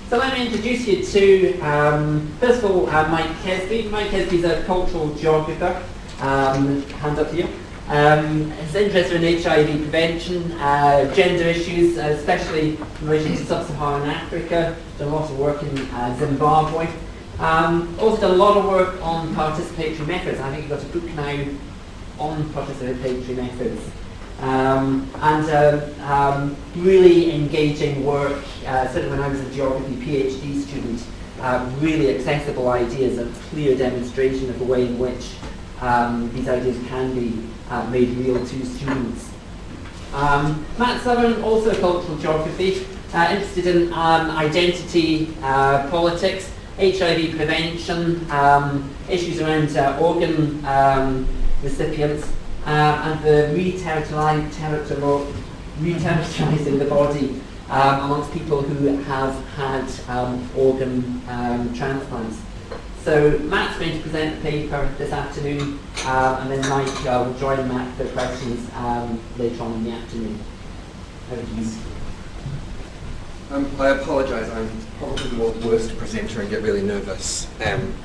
So let me introduce you to, first of all, Mike Kesby. Mike Kesby is a cultural geographer. Hand up here. He's interested in HIV prevention, gender issues, especially in relation to sub-Saharan Africa. Done a lot of work in Zimbabwe. Also done a lot of work on participatory methods. I think you've got a book now on participatory methods. Really engaging work, certainly when I was a geography PhD student, really accessible ideas and clear demonstration of the way in which these ideas can be made real to students. Matt Sothern, also cultural geography, interested in identity politics, HIV prevention, issues around organ recipients, and the re-territorializing the body amongst people who have had organ transplants. So Matt's going to present the paper this afternoon, and then Mike will join Matt for questions later on in the afternoon. Over to you. I apologise, I'm probably the worst presenter and get really nervous. And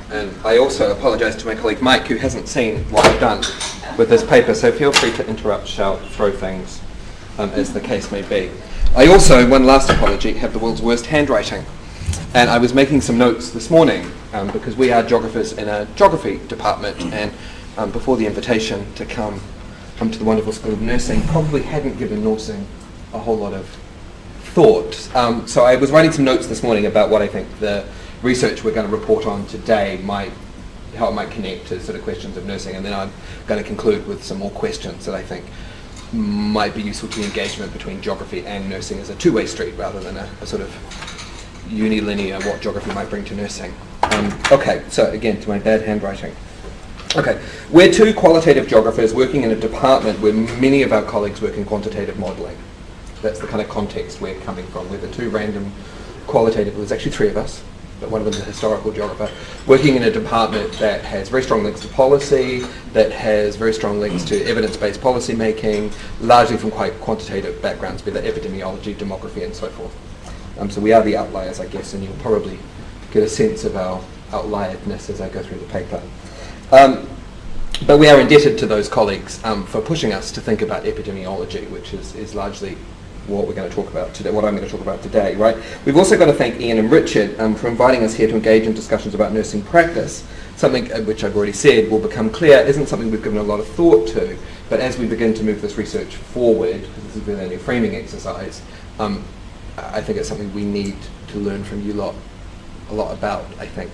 I also apologise to my colleague Mike, who hasn't seen what I've done with this paper, so feel free to interrupt, shout, throw things, as the case may be. I also, one last apology, have the world's worst handwriting. And I was making some notes this morning, because we are geographers in a geography department, and before the invitation to come to the wonderful School of Nursing, probably hadn't given nursing a whole lot of thought. So I was writing some notes this morning about what I think the research we're going to report on today how it might connect to sort of questions of nursing, and then I'm going to conclude with some more questions that I think might be useful to the engagement between geography and nursing as a two-way street rather than a sort of unilinear what geography might bring to nursing. Okay, so again, to my bad handwriting. Okay, we're two qualitative geographers working in a department where many of our colleagues work in quantitative modelling. That's the kind of context we're coming from. We're the two random qualitative, there's actually three of us, but one of them is a historical geographer, working in a department that has very strong links to policy, that has very strong links to evidence-based policy making, largely from quite quantitative backgrounds, be that epidemiology, demography, and so forth. So we are the outliers, I guess, and you'll probably get a sense of our outlieredness as I go through the paper. But we are indebted to those colleagues for pushing us to think about epidemiology, which is largely what we're going to talk about today, what I'm going to talk about today, right? We've also got to thank Ian and Richard for inviting us here to engage in discussions about nursing practice, something which I've already said will become clear isn't something we've given a lot of thought to, but as we begin to move this research forward, because this is really only a framing exercise, I think it's something we need to learn from you lot a lot about, I think.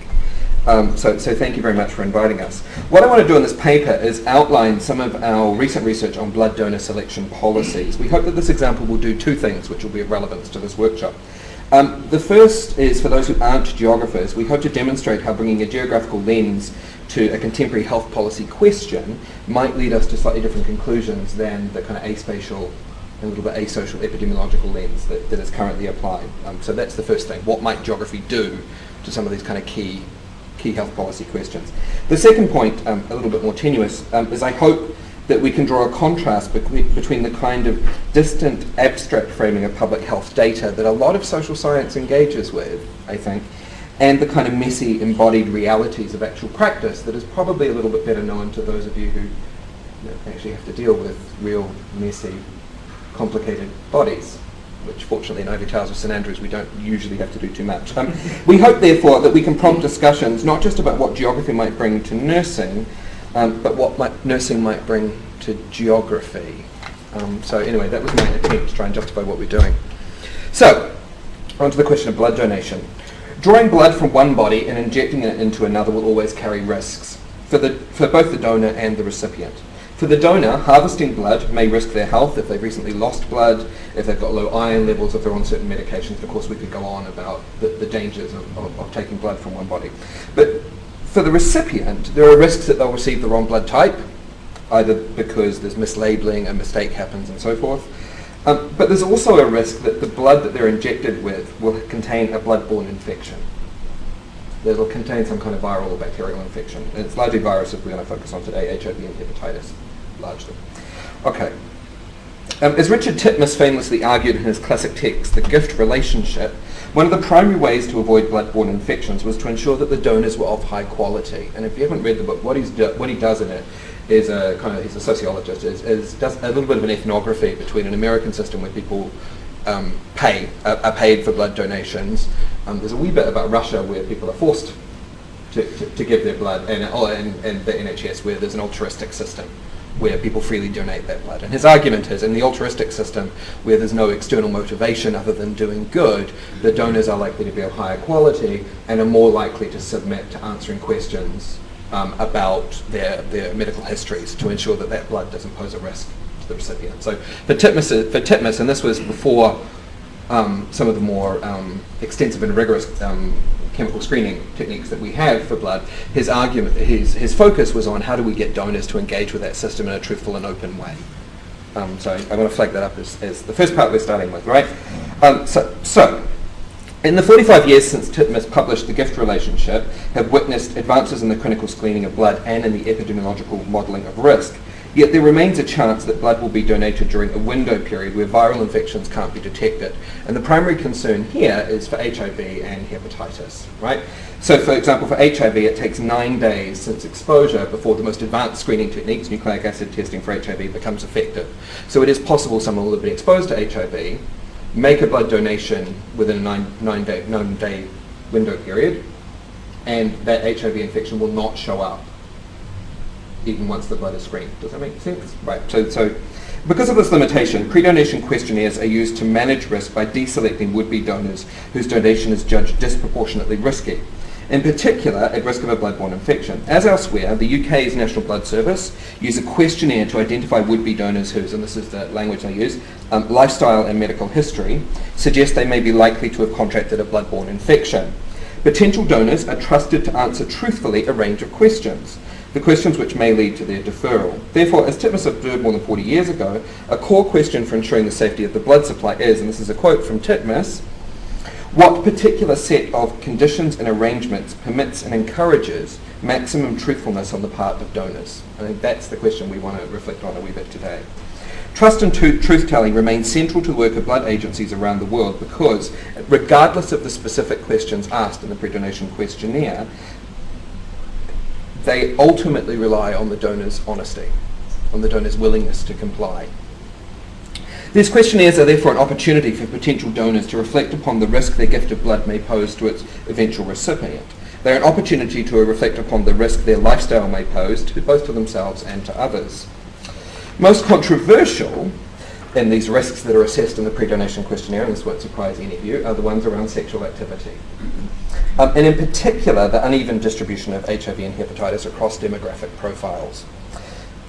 So thank you very much for inviting us. What I want to do in this paper is outline some of our recent research on blood donor selection policies. We hope that this example will do two things which will be of relevance to this workshop. The first is, for those who aren't geographers, we hope to demonstrate how bringing a geographical lens to a contemporary health policy question might lead us to slightly different conclusions than the kind of aspatial, a little bit asocial epidemiological lens that is currently applied. So that's the first thing. What might geography do to some of these kind of key health policy questions? The second point, a little bit more tenuous, is I hope that we can draw a contrast between the kind of distant, abstract framing of public health data that a lot of social science engages with, I think, and the kind of messy, embodied realities of actual practice that is probably a little bit better known to those of you who actually have to deal with real, messy, complicated bodies, which fortunately in Ivy Towers or St Andrews we don't usually have to do too much. We hope therefore that we can prompt discussions not just about what geography might bring to nursing, but what nursing might bring to geography. So anyway, that was my attempt to try and justify what we're doing. So, on to the question of blood donation. Drawing blood from one body and injecting it into another will always carry risks for both the donor and the recipient. For the donor, harvesting blood may risk their health if they've recently lost blood, if they've got low iron levels, if they're on certain medications. Of course, we could go on about the dangers of taking blood from one body. But for the recipient, there are risks that they'll receive the wrong blood type, either because there's mislabeling, a mistake happens, and so forth. But there's also a risk that the blood that they're injected with will contain a blood-borne infection. It'll contain some kind of viral or bacterial infection. And it's largely viruses we're going to focus on today, HIV and hepatitis, largely. Okay. As Richard Titmuss famously argued in his classic text, The Gift Relationship, One of the primary ways to avoid blood-borne infections was to ensure that the donors were of high quality. And if you haven't read the book, what he does in it is he's a sociologist, does a little bit of an ethnography between an American system where people are paid for blood donations. There's a wee bit about Russia where people are forced to give their blood, and the NHS where there's an altruistic system where people freely donate their blood. And his argument is, in the altruistic system, where there's no external motivation other than doing good, the donors are likely to be of higher quality and are more likely to submit to answering questions about their medical histories to ensure that that blood doesn't pose a risk to the recipient. So for Titmuss, and this was before some of the more extensive and rigorous chemical screening techniques that we have for blood, his argument, his focus was on how do we get donors to engage with that system in a truthful and open way. So I want to flag that up as the first part we're starting with, right? So in the 45 years since Titmuss published The Gift Relationship, have witnessed advances in the clinical screening of blood and in the epidemiological modelling of risk. Yet there remains a chance that blood will be donated during a window period where viral infections can't be detected. And the primary concern here is for HIV and hepatitis, right? So for example, for HIV, it takes 9 days since exposure before the most advanced screening techniques, nucleic acid testing for HIV, becomes effective. So it is possible someone will have been exposed to HIV, make a blood donation within a 9 day window period, and that HIV infection will not show up even once the blood is screened. Does that make sense? Right, so because of this limitation, pre-donation questionnaires are used to manage risk by deselecting would-be donors whose donation is judged disproportionately risky, in particular at risk of a blood-borne infection. As elsewhere, the UK's National Blood Service use a questionnaire to identify would-be donors whose, and this is the language I use, lifestyle and medical history suggest they may be likely to have contracted a blood-borne infection. Potential donors are trusted to answer truthfully a range of questions, the questions which may lead to their deferral. Therefore, as Titmuss observed more than 40 years ago, a core question for ensuring the safety of the blood supply is, and this is a quote from Titmuss, what particular set of conditions and arrangements permits and encourages maximum truthfulness on the part of donors? I think that's the question we want to reflect on a wee bit today. Trust and truth-telling remains central to the work of blood agencies around the world because, regardless of the specific questions asked in the pre-donation questionnaire, they ultimately rely on the donor's honesty, on the donor's willingness to comply. These questionnaires are therefore an opportunity for potential donors to reflect upon the risk their gift of blood may pose to its eventual recipient. They're an opportunity to reflect upon the risk their lifestyle may pose to both to themselves and to others. Most controversial in these risks that are assessed in the pre-donation questionnaire, and this won't surprise any of you, are the ones around sexual activity. And in particular, the uneven distribution of HIV and hepatitis across demographic profiles.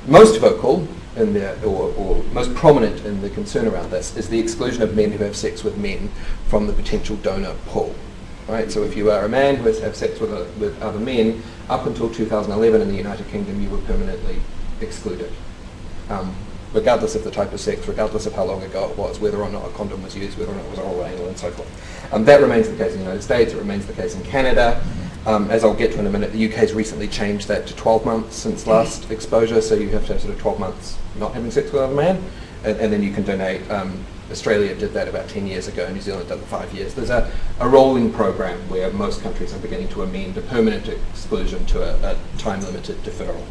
Most vocal, or most prominent in the concern around this, is the exclusion of men who have sex with men from the potential donor pool. Right? So if you are a man who has to have sex with other men, up until 2011 in the United Kingdom, you were permanently excluded. Regardless of the type of sex, regardless of how long ago it was, whether or not a condom was used, whether or not it was oral, anal, and so forth. That remains the case in the United States, it remains the case in Canada. As I'll get to in a minute, the UK's recently changed that to 12 months since last exposure, so you have to have sort of 12 months not having sex with another man, and then you can donate. Australia did that about 10 years ago, New Zealand did it 5 years. There's a rolling program where most countries are beginning to amend a permanent exclusion to a time-limited deferral.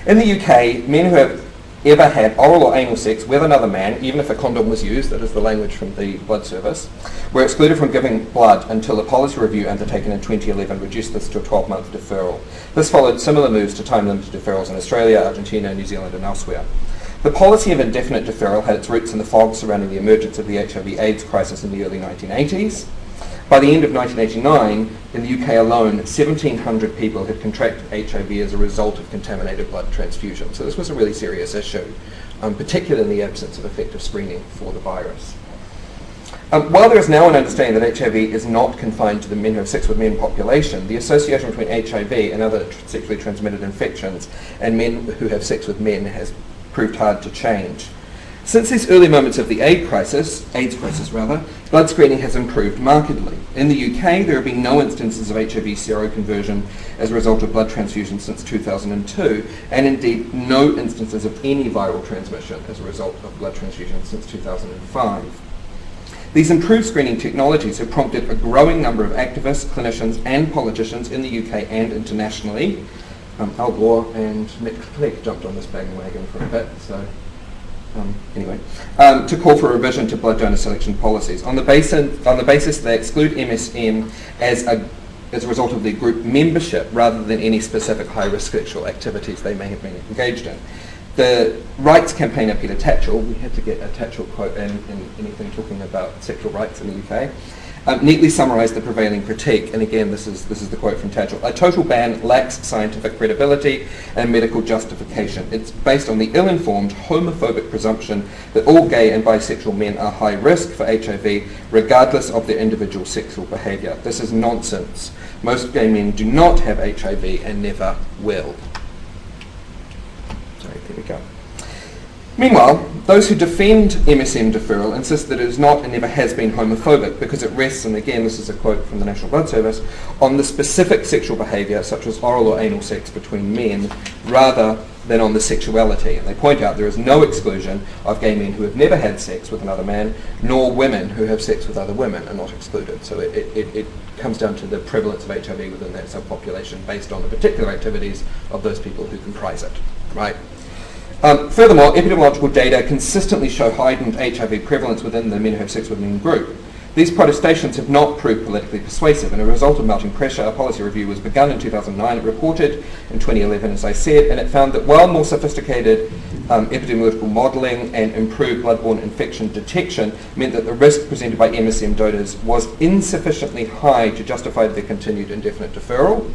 In the UK, men who have ever had oral or anal sex with another man, even if a condom was used, that is the language from the Blood Service, were excluded from giving blood until a policy review undertaken in 2011 reduced this to a 12-month deferral. This followed similar moves to time-limited deferrals in Australia, Argentina, New Zealand and elsewhere. The policy of indefinite deferral had its roots in the fog surrounding the emergence of the HIV/AIDS crisis in the early 1980s. By the end of 1989, in the UK alone, 1,700 people had contracted HIV as a result of contaminated blood transfusion. So this was a really serious issue, particularly in the absence of effective screening for the virus. While there is now an understanding that HIV is not confined to the men who have sex with men population, the association between HIV and other sexually transmitted infections and men who have sex with men has proved hard to change. Since these early moments of the AIDS crisis, blood screening has improved markedly. In the UK, there have been no instances of HIV seroconversion as a result of blood transfusion since 2002, and indeed no instances of any viral transmission as a result of blood transfusion since 2005. These improved screening technologies have prompted a growing number of activists, clinicians and politicians in the UK and internationally. Al Gore and Nick Clegg jumped on this bandwagon for a bit, so anyway, to call for a revision to blood donor selection policies on the basis they exclude MSM as a result of their group membership rather than any specific high-risk sexual activities they may have been engaged in. The rights campaigner Peter Tatchell, we had to get a Tatchell quote in anything talking about sexual rights in the UK, neatly summarised the prevailing critique, and again this is the quote from Tatchell: "A total ban lacks scientific credibility and medical justification. It's based on the ill-informed, homophobic presumption that all gay and bisexual men are high risk for HIV regardless of their individual sexual behaviour. This is nonsense. Most gay men do not have HIV and never will." Sorry, there we go. Meanwhile, those who defend MSM deferral insist that it is not and never has been homophobic because it rests, and again this is a quote from the National Blood Service, on the specific sexual behaviour such as oral or anal sex between men rather than on the sexuality. And they point out there is no exclusion of gay men who have never had sex with another man, nor women who have sex with other women are not excluded. So it comes down to the prevalence of HIV within that subpopulation based on the particular activities of those people who comprise it, right? Furthermore, epidemiological data consistently show heightened HIV prevalence within the men who have sex with men group. These protestations have not proved politically persuasive, and as a result of mounting pressure, a policy review was begun in 2009. It reported in 2011, as I said, and it found that while more sophisticated epidemiological modelling and improved bloodborne infection detection meant that the risk presented by MSM donors was insufficiently high to justify their continued indefinite deferral.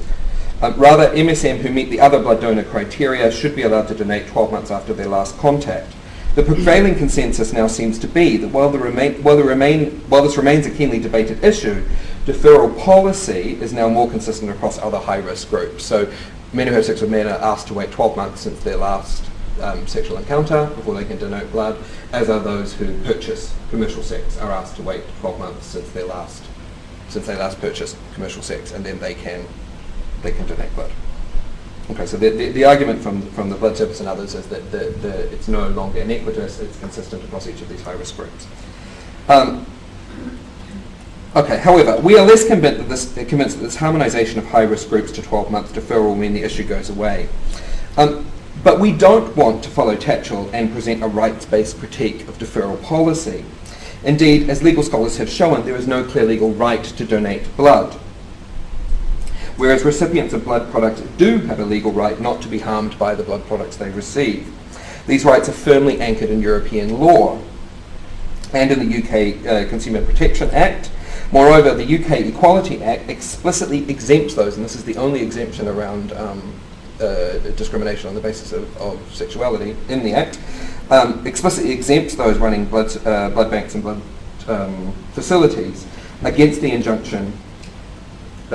Rather, MSM who meet the other blood donor criteria should be allowed to donate 12 months after their last contact. The prevailing consensus now seems to be that while this remains a keenly debated issue, deferral policy is now more consistent across other high-risk groups. So men who have sex with men are asked to wait 12 months since their last sexual encounter before they can donate blood, as are those who purchase commercial sex are asked to wait 12 months since they last purchased commercial sex, and then they can donate blood. Okay, so the argument from the Blood Service and others is that it's no longer inequitous, it's consistent across each of these high-risk groups. Okay, however, we are less convinced that this harmonisation of high-risk groups to 12 months deferral will mean the issue goes away. But we don't want to follow Tatchell and present a rights-based critique of deferral policy. Indeed, as legal scholars have shown, there is no clear legal right to donate blood, whereas recipients of blood products do have a legal right not to be harmed by the blood products they receive. These rights are firmly anchored in European law and in the UK Consumer Protection Act. Moreover, the UK Equality Act explicitly exempts those, and this is the only exemption around discrimination on the basis of sexuality in the Act, explicitly exempts those running blood banks and blood facilities against the injunction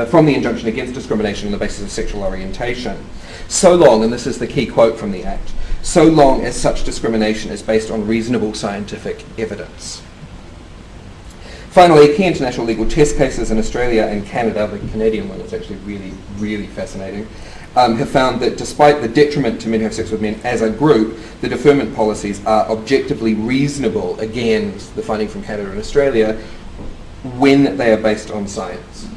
from the injunction against discrimination on the basis of sexual orientation, so long, and this is the key quote from the Act, so long as such discrimination is based on reasonable scientific evidence. Finally, key international legal test cases in Australia and Canada, the Canadian one is actually really, really fascinating, have found that despite the detriment to men who have sex with men as a group, the deferment policies are objectively reasonable, again, the finding from Canada and Australia, when they are based on science.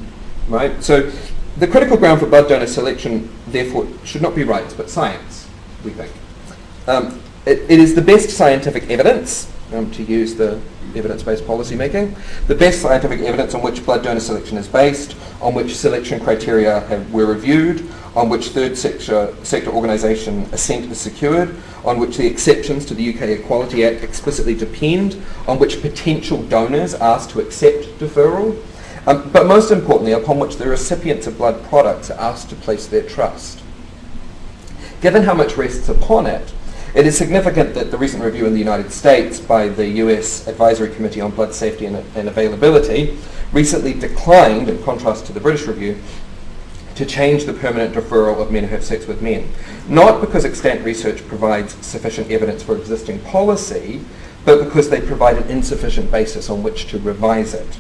Right? So the critical ground for blood donor selection, therefore, should not be rights, but science, we think. It is the best scientific evidence, to use the evidence-based policy making, the best scientific evidence on which blood donor selection is based, on which selection criteria were reviewed, on which third sector organisation assent is secured, on which the exceptions to the UK Equality Act explicitly depend, on which potential donors are asked to accept deferral, but most importantly, upon which the recipients of blood products are asked to place their trust. Given how much rests upon it, it is significant that the recent review in the United States by the US Advisory Committee on Blood Safety and Availability recently declined, in contrast to the British review, to change the permanent deferral of men who have sex with men. Not because extant research provides sufficient evidence for existing policy, but because they provide an insufficient basis on which to revise it.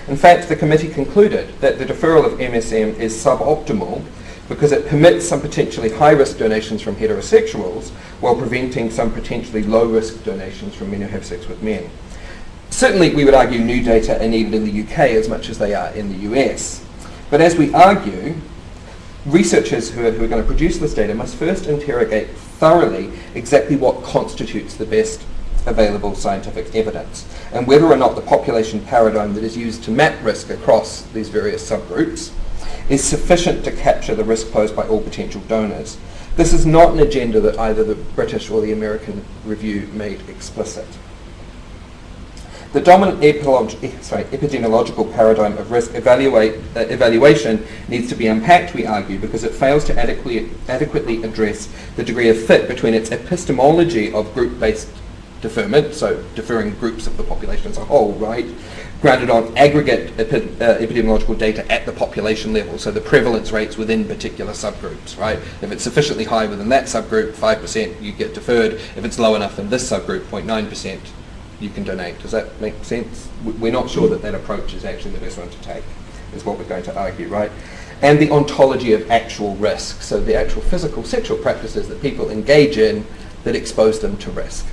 In fact, the committee concluded that the deferral of MSM is suboptimal because it permits some potentially high-risk donations from heterosexuals while preventing some potentially low-risk donations from men who have sex with men. Certainly we would argue new data are needed in the UK as much as they are in the US. But as we argue, researchers who are going to produce this data must first interrogate thoroughly exactly what constitutes the best available scientific evidence, and whether or not the population paradigm that is used to map risk across these various subgroups is sufficient to capture the risk posed by all potential donors. This is not an agenda that either the British or the American review made explicit. The dominant epidemiological paradigm of risk evaluation needs to be unpacked, we argue, because it fails to adequately address the degree of fit between its epistemology of group-based deferment, so deferring groups of the population as a whole, right, grounded on aggregate epidemiological data at the population level, so the prevalence rates within particular subgroups, right? If it's sufficiently high within that subgroup, 5%, you get deferred. If it's low enough in this subgroup, 0.9%, you can donate. Does that make sense? We're not sure that that approach is actually the best one to take, is what we're going to argue, right? And the ontology of actual risk, so the actual physical sexual practices that people engage in that expose them to risk.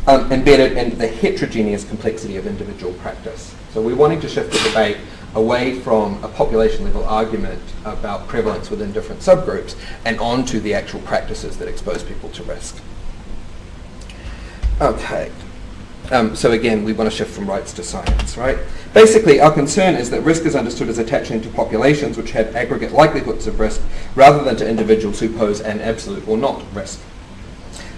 Embedded in the heterogeneous complexity of individual practice. So we're wanting to shift the debate away from a population level argument about prevalence within different subgroups and onto the actual practices that expose people to risk. Okay. So again, we want to shift from rights to science, right? Basically, our concern is that risk is understood as attaching to populations which have aggregate likelihoods of risk rather than to individuals who pose an absolute or not risk.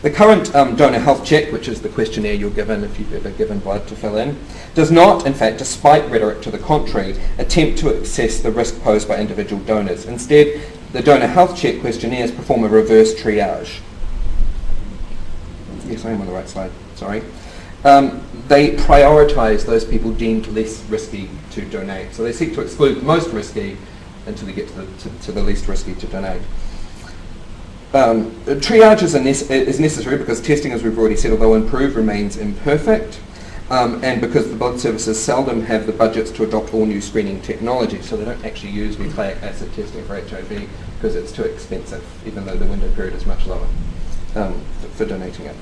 The current donor health check, which is the questionnaire you're given if you've ever given blood to fill in, does not, in fact, despite rhetoric to the contrary, attempt to assess the risk posed by individual donors. Instead, the donor health check questionnaires perform a reverse triage. Yes, I am on the right slide, sorry. They prioritise those people deemed less risky to donate. So they seek to exclude the most risky until they get to the least risky to donate. Triage is necessary because testing, as we've already said, although improved, remains imperfect, and because the blood services seldom have the budgets to adopt all new screening technology, so they don't actually use nucleic acid testing for HIV because it's too expensive, even though the window period is much lower for donating it.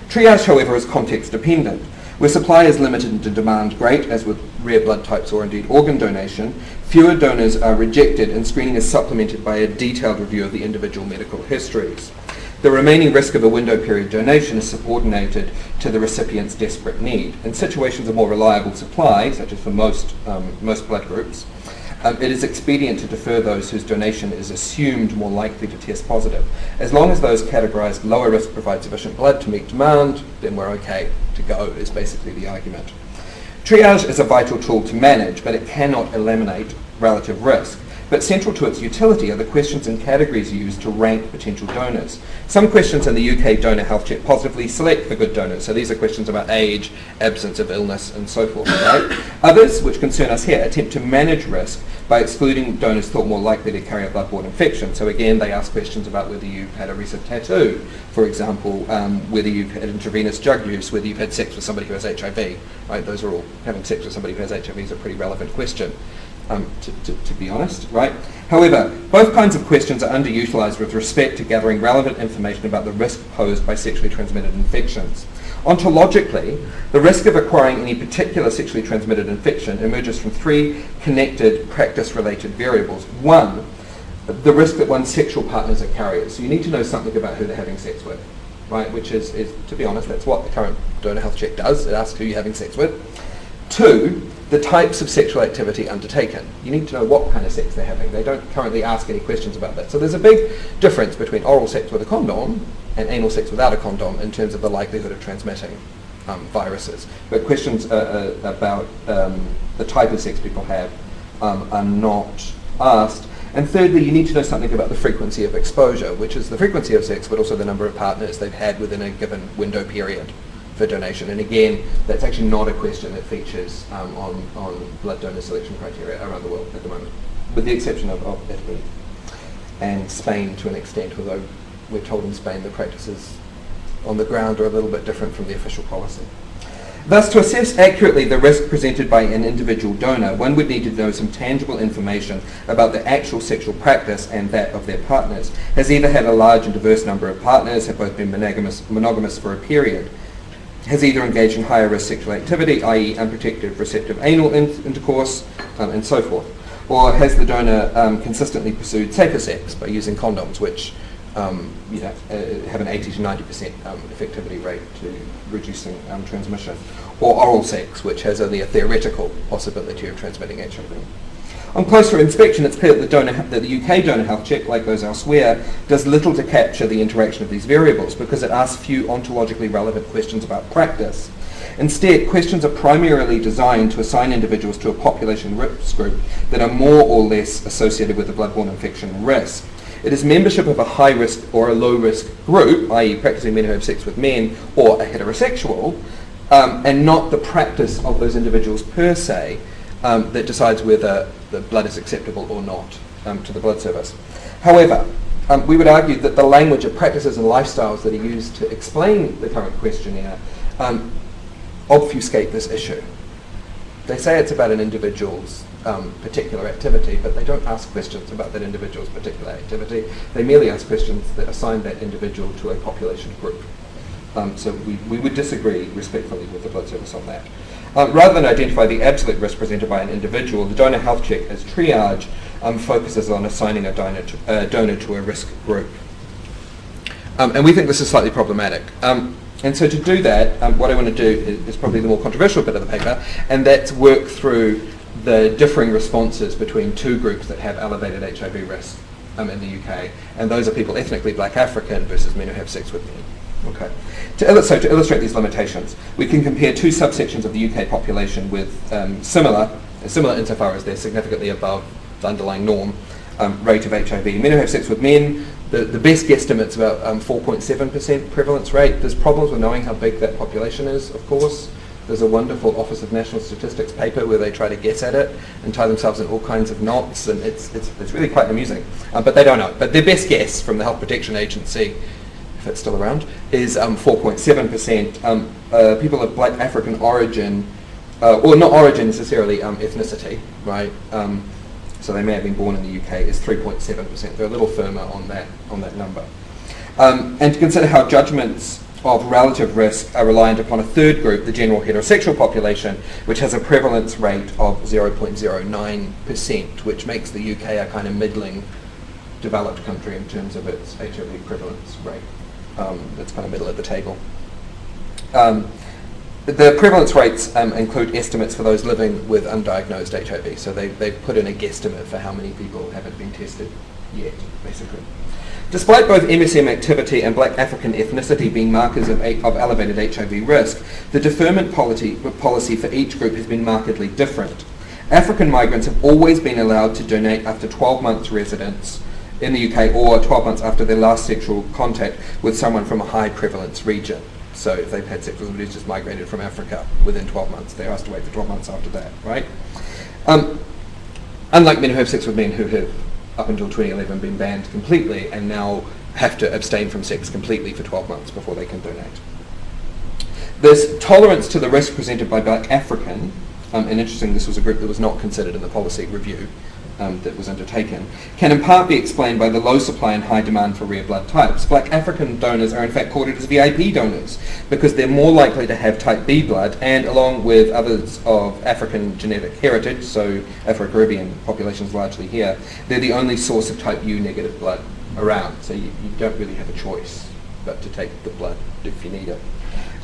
Triage, however, is context dependent. Where supply is limited to demand great, as with rare blood types or indeed organ donation, fewer donors are rejected and screening is supplemented by a detailed review of the individual medical histories. The remaining risk of a window period donation is subordinated to the recipient's desperate need. In situations of more reliable supply, such as for most blood groups, it is expedient to defer those whose donation is assumed more likely to test positive. As long as those categorised lower risk provide sufficient blood to meet demand, then we're okay to go, is basically the argument. Triage is a vital tool to manage, but it cannot eliminate relative risk. But central to its utility are the questions and categories used to rank potential donors. Some questions in the UK donor health check positively select for good donors. So these are questions about age, absence of illness, and so forth. Right? Others, which concern us here, attempt to manage risk by excluding donors thought more likely to carry a bloodborne infection. So again, they ask questions about whether you've had a recent tattoo, for example, whether you've had intravenous drug use, whether you've had sex with somebody who has HIV. Right? Those are all, having sex with somebody who has HIV is a pretty relevant question. To be honest, right? However, both kinds of questions are underutilised with respect to gathering relevant information about the risk posed by sexually transmitted infections. Ontologically, the risk of acquiring any particular sexually transmitted infection emerges from three connected practice-related variables. One, the risk that one's sexual partners are carriers. So you need to know something about who they're having sex with, right? Which is, to be honest, that's what the current donor health check does. It asks who you're having sex with. Two, the types of sexual activity undertaken. You need to know what kind of sex they're having. They don't currently ask any questions about that. So there's a big difference between oral sex with a condom and anal sex without a condom in terms of the likelihood of transmitting viruses. But questions about the type of sex people have are not asked. And thirdly, you need to know something about the frequency of exposure, which is the frequency of sex, but also the number of partners they've had within a given window period for donation. And again, that's actually not a question that features on blood donor selection criteria around the world at the moment, with the exception of Italy and Spain to an extent, although we're told in Spain the practices on the ground are a little bit different from the official policy. Thus, to assess accurately the risk presented by an individual donor, one would need to know some tangible information about the actual sexual practice and that of their partners. Has either had a large and diverse number of partners, have both been monogamous for a period, has either engaged in higher risk sexual activity, i.e. unprotected receptive anal intercourse, and so forth. Or has the donor consistently pursued safer sex by using condoms, which have an 80 to 90% effectivity rate to reducing transmission, or oral sex, which has only a theoretical possibility of transmitting HIV. On closer inspection, it's clear that the UK donor health check, like those elsewhere, does little to capture the interaction of these variables because it asks few ontologically relevant questions about practice. Instead, questions are primarily designed to assign individuals to a population risk group that are more or less associated with a bloodborne infection risk. It is membership of a high risk or a low risk group, i.e. practicing men who have sex with men or a heterosexual, and not the practice of those individuals per se, that decides whether the blood is acceptable or not to the blood service. However, we would argue that the language of practices and lifestyles that are used to explain the current questionnaire obfuscate this issue. They say it's about an individual's particular activity, but they don't ask questions about that individual's particular activity. They merely ask questions that assign that individual to a population group. So we would disagree respectfully with the blood service on that. Rather than identify the absolute risk presented by an individual, the donor health check as triage focuses on assigning a donor to a risk group. And we think this is slightly problematic. And so to do that, what I want to do is probably the more controversial bit of the paper, and that's work through the differing responses between two groups that have elevated HIV risk in the UK, and those are people ethnically black African versus men who have sex with men. Okay. To illustrate these limitations, we can compare two subsections of the UK population with similar insofar as they're significantly above the underlying norm rate of HIV. Men who have sex with men, the best guesstimate's about 4.7% prevalence rate. There's problems with knowing how big that population is, of course. There's a wonderful Office of National Statistics paper where they try to guess at it and tie themselves in all kinds of knots, and it's really quite amusing. But they don't know. But their best guess from the Health Protection Agency, if it's still around, is 4.7%. People of black African origin, or not origin necessarily, ethnicity, right? So they may have been born in the UK, is 3.7%. They're a little firmer on that number. And to consider how judgments of relative risk are reliant upon a third group, the general heterosexual population, which has a prevalence rate of 0.09%, which makes the UK a kind of middling developed country in terms of its HIV prevalence rate. It's kind of middle of the table. The prevalence rates include estimates for those living with undiagnosed HIV, so they've put in a guesstimate for how many people haven't been tested yet, basically. Despite both MSM activity and black African ethnicity being markers of elevated HIV risk, the deferment policy for each group has been markedly different. African migrants have always been allowed to donate after 12 months residence in the UK or 12 months after their last sexual contact with someone from a high prevalence region. So if they've had sex with somebody who's just migrated from Africa within 12 months, they're asked to wait for 12 months after that, right? Unlike men who have sex with men who have, up until 2011, been banned completely and now have to abstain from sex completely for 12 months before they can donate. This tolerance to the risk presented by black African, and interesting, this was a group that was not considered in the policy review that was undertaken, can in part be explained by the low supply and high demand for rare blood types. Black African donors are in fact quoted as VIP donors because they're more likely to have type B blood, and along with others of African genetic heritage, so Afro-Caribbean populations largely here, they're the only source of type U negative blood around, so you don't really have a choice but to take the blood if you need it.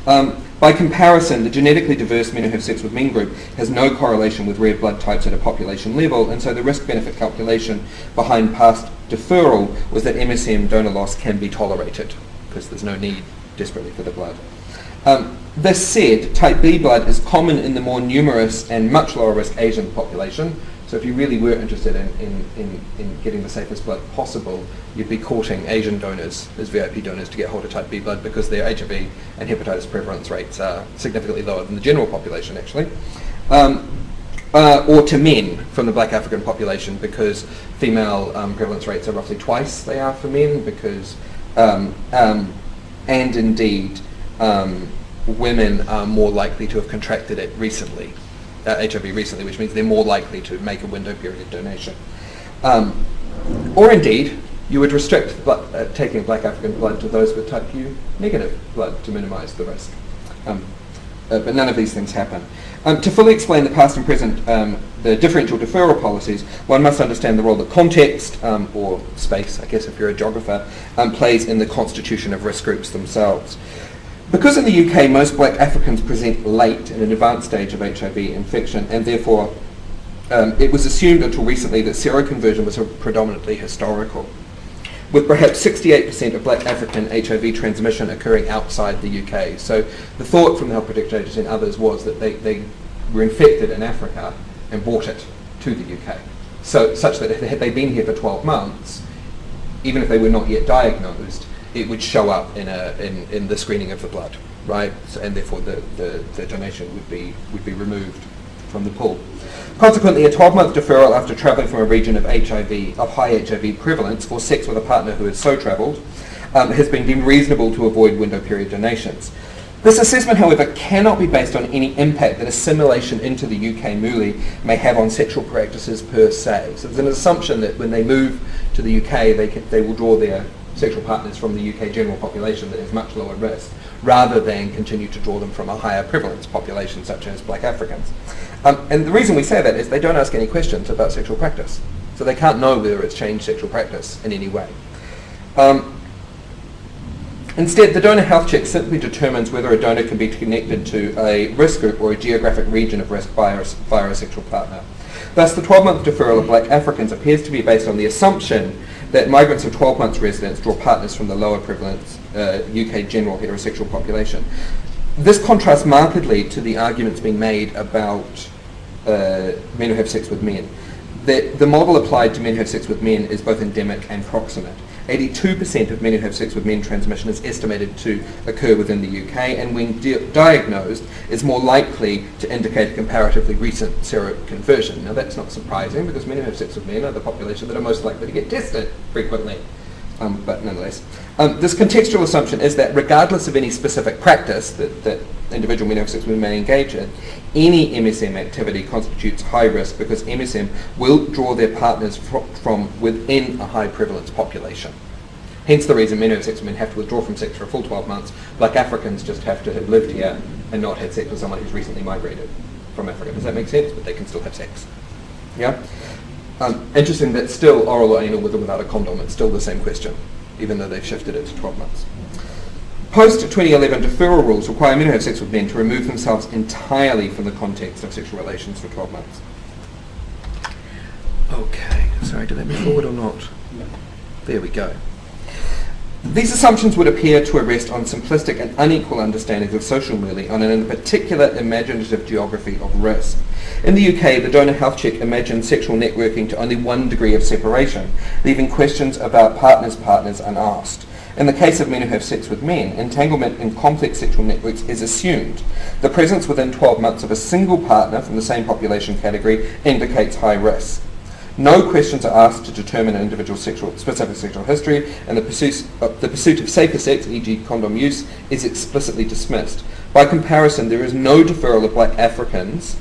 By comparison, the genetically diverse men who have sex with men group has no correlation with rare blood types at a population level, and so the risk-benefit calculation behind past deferral was that MSM donor loss can be tolerated because there's no need desperately for the blood. This said, type B blood is common in the more numerous and much lower risk Asian population. So if you really were interested in getting the safest blood possible, you'd be courting Asian donors as VIP donors to get hold of type B blood because their HIV and hepatitis prevalence rates are significantly lower than the general population, actually. Or to men from the black African population because female prevalence rates are roughly twice they are for men because, and indeed, women are more likely to have contracted it recently. HIV recently, which means they're more likely to make a window period donation. Or indeed, you would restrict taking black African blood to those with type U negative blood to minimise the risk. But none of these things happen. To fully explain the past and present, the differential deferral policies, one must understand the role that context, or space, I guess if you're a geographer, plays in the constitution of risk groups themselves. Because in the UK most black Africans present late in an advanced stage of HIV infection, and therefore it was assumed until recently that seroconversion was predominantly historical, with perhaps 68% of black African HIV transmission occurring outside the UK. So the thought from the Health Protection Agency and others was that they were infected in Africa and brought it to the UK. So such that had they been here for 12 months, even if they were not yet diagnosed, it would show up in the screening of the blood, right? So, and therefore the donation would be removed from the pool. Consequently, a 12-month deferral after travelling from a region of high HIV prevalence, or sex with a partner who has so travelled, has been deemed reasonable to avoid window period donations. This assessment, however, cannot be based on any impact that assimilation into the UK MULI may have on sexual practices per se. So there's an assumption that when they move to the UK, they will draw their sexual partners from the UK general population that is much lower risk, rather than continue to draw them from a higher prevalence population such as black Africans. And the reason we say that is they don't ask any questions about sexual practice. So they can't know whether it's changed sexual practice in any way. Instead, the donor health check simply determines whether a donor can be connected to a risk group or a geographic region of risk via a sexual partner. Thus, the 12-month deferral of black Africans appears to be based on the assumption that migrants of 12 months residence draw partners from the lower prevalence UK general heterosexual population. This contrasts markedly to the arguments being made about men who have sex with men. The model applied to men who have sex with men is both endemic and proximate. 82% of men who have sex with men transmission is estimated to occur within the UK, and when diagnosed is more likely to indicate a comparatively recent seroconversion. Now that's not surprising, because men who have sex with men are the population that are most likely to get tested frequently. But nonetheless, this contextual assumption is that regardless of any specific practice that individual men who have sex with men may engage in, any MSM activity constitutes high risk because MSM will draw their partners from within a high prevalence population. Hence the reason men who have sex with men have to withdraw from sex for a full 12 months. Black Africans just have to have lived here and not had sex with someone who's recently migrated from Africa. Does that make sense? But they can still have sex. Yeah? Interesting that still oral or anal with or without a condom, it's still the same question, even though they've shifted it to 12 months. Post-2011 deferral rules require men who have sex with men to remove themselves entirely from the context of sexual relations for 12 months. Okay, sorry, did that move forward or not? No. There we go. These assumptions would appear to rest on simplistic and unequal understandings of social MULI on an in particular imaginative geography of risk. In the UK, the donor health check imagines sexual networking to only one degree of separation, leaving questions about partners unasked. In the case of men who have sex with men, entanglement in complex sexual networks is assumed. The presence within 12 months of a single partner from the same population category indicates high risk. No questions are asked to determine an individual's specific sexual history, and the pursuit of safer sex, e.g. condom use, is explicitly dismissed. By comparison, there is no deferral of black Africans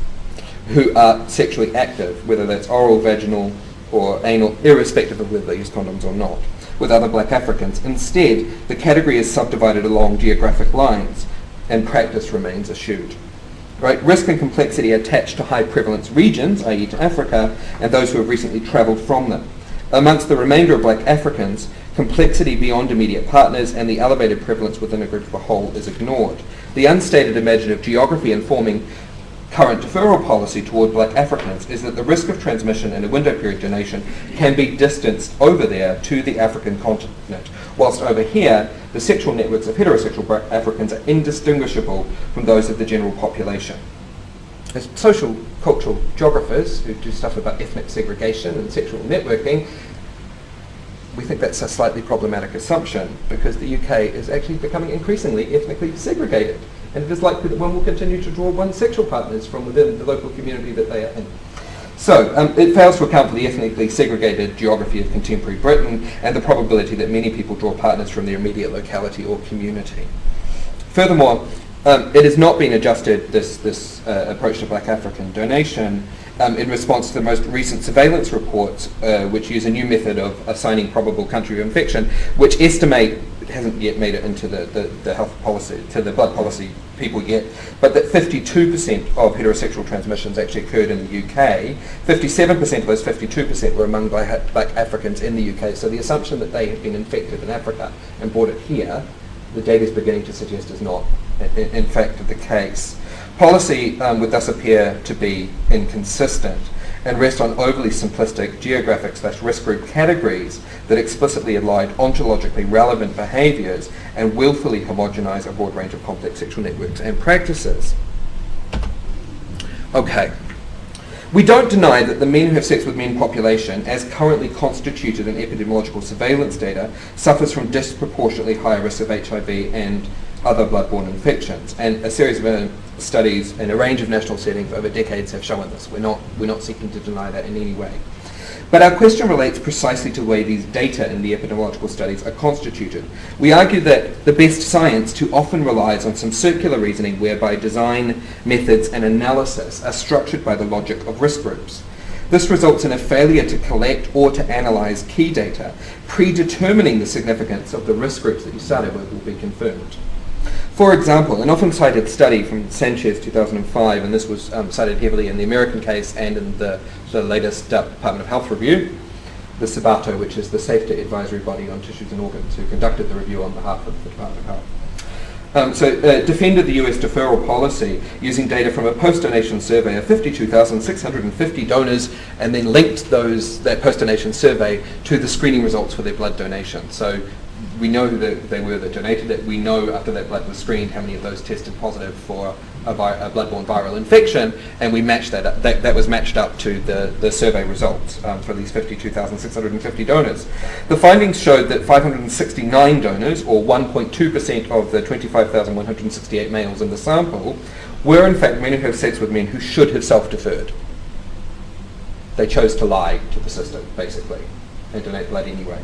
who are sexually active, whether that's oral, vaginal, or anal, irrespective of whether they use condoms or not, with other black Africans. Instead, the category is subdivided along geographic lines, and practice remains eschewed. Right? Risk and complexity attached to high prevalence regions, i.e. to Africa, and those who have recently travelled from them. Amongst the remainder of black Africans, complexity beyond immediate partners and the elevated prevalence within a group of a whole is ignored. The unstated imaginative geography informing current deferral policy toward black Africans is that the risk of transmission in a window period donation can be distanced over there to the African continent, whilst over here the sexual networks of heterosexual black Africans are indistinguishable from those of the general population. As social cultural geographers who do stuff about ethnic segregation and sexual networking, we think that's a slightly problematic assumption, because the UK is actually becoming increasingly ethnically segregated, and it is likely that one will continue to draw one's sexual partners from within the local community that they are in. So, it fails to account for the ethnically segregated geography of contemporary Britain and the probability that many people draw partners from their immediate locality or community. Furthermore, it has not been adjusted, this approach to black African donation, in response to the most recent surveillance reports, which use a new method of assigning probable country of infection, which estimate hasn't yet made it into the health policy, to the blood policy people yet, but that 52% of heterosexual transmissions actually occurred in the UK. 57% of those 52% were among black Africans in the UK. So the assumption that they had been infected in Africa and brought it here, the data is beginning to suggest is not in fact the case. Policy would thus appear to be inconsistent and rest on overly simplistic geographic/risk group categories that explicitly allied ontologically relevant behaviours and willfully homogenise a broad range of complex sexual networks and practices. Okay. We don't deny that the men who have sex with men population, as currently constituted in epidemiological surveillance data, suffers from disproportionately higher risk of HIV and other bloodborne infections. And a series of studies in a range of national settings over decades have shown this. We're not seeking to deny that in any way. But our question relates precisely to the way these data in the epidemiological studies are constituted. We argue that the best science too often relies on some circular reasoning whereby design, methods and analysis are structured by the logic of risk groups. This results in a failure to collect or to analyse key data, predetermining the significance of the risk groups that you started with will be confirmed. For example, an often cited study from Sanchez 2005, and this was cited heavily in the American case and in the latest Department of Health review, the SABATO, which is the Safety Advisory Body on Tissues and Organs, who conducted the review on behalf of the Department of Health. Defended the US deferral policy using data from a post-donation survey of 52,650 donors and then linked that post-donation survey to the screening results for their blood donation. So we know that they were that donated it. We know after that blood was screened how many of those tested positive for a bloodborne viral infection, and we matched that up. That was matched up to the survey results for these 52,650 donors. The findings showed that 569 donors, or 1.2% of the 25,168 males in the sample, were in fact men who have sex with men who should have self-deferred. They chose to lie to the system, basically, and donate blood anyway.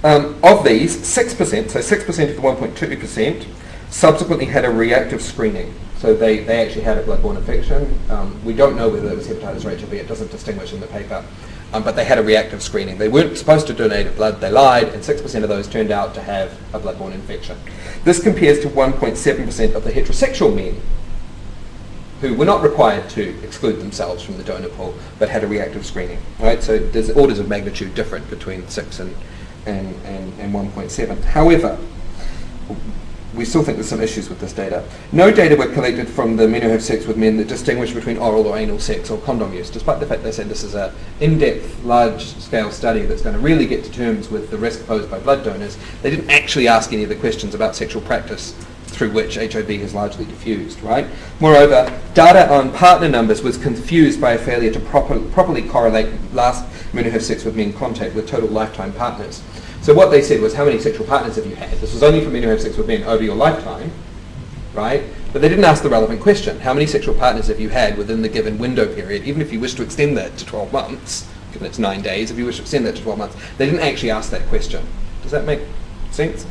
Of these, 6%, so 6% of the 1.2%, subsequently had a reactive screening. So they actually had a bloodborne infection. We don't know whether it was hepatitis or HIV, it doesn't distinguish in the paper. But they had a reactive screening. They weren't supposed to donate blood, they lied, and 6% of those turned out to have a bloodborne infection. This compares to 1.7% of the heterosexual men who were not required to exclude themselves from the donor pool, but had a reactive screening. Right? So there's orders of magnitude different between 6 and 1.7. However, we still think there's some issues with this data. No data were collected from the men who have sex with men that distinguish between oral or anal sex or condom use, despite the fact they said this is an in-depth, large-scale study that's going to really get to terms with the risk posed by blood donors. They didn't actually ask any of the questions about sexual practice through which HIV has largely diffused, right? Moreover, data on partner numbers was confused by a failure to properly correlate last men who have sex with men contact with total lifetime partners. So what they said was, how many sexual partners have you had? This was only for men who have sex with men over your lifetime, right? But they didn't ask the relevant question. How many sexual partners have you had within the given window period, even if you wish to extend that to 12 months, given it's 9 days, if you wish to extend that to 12 months. They didn't actually ask that question. Does that make sense?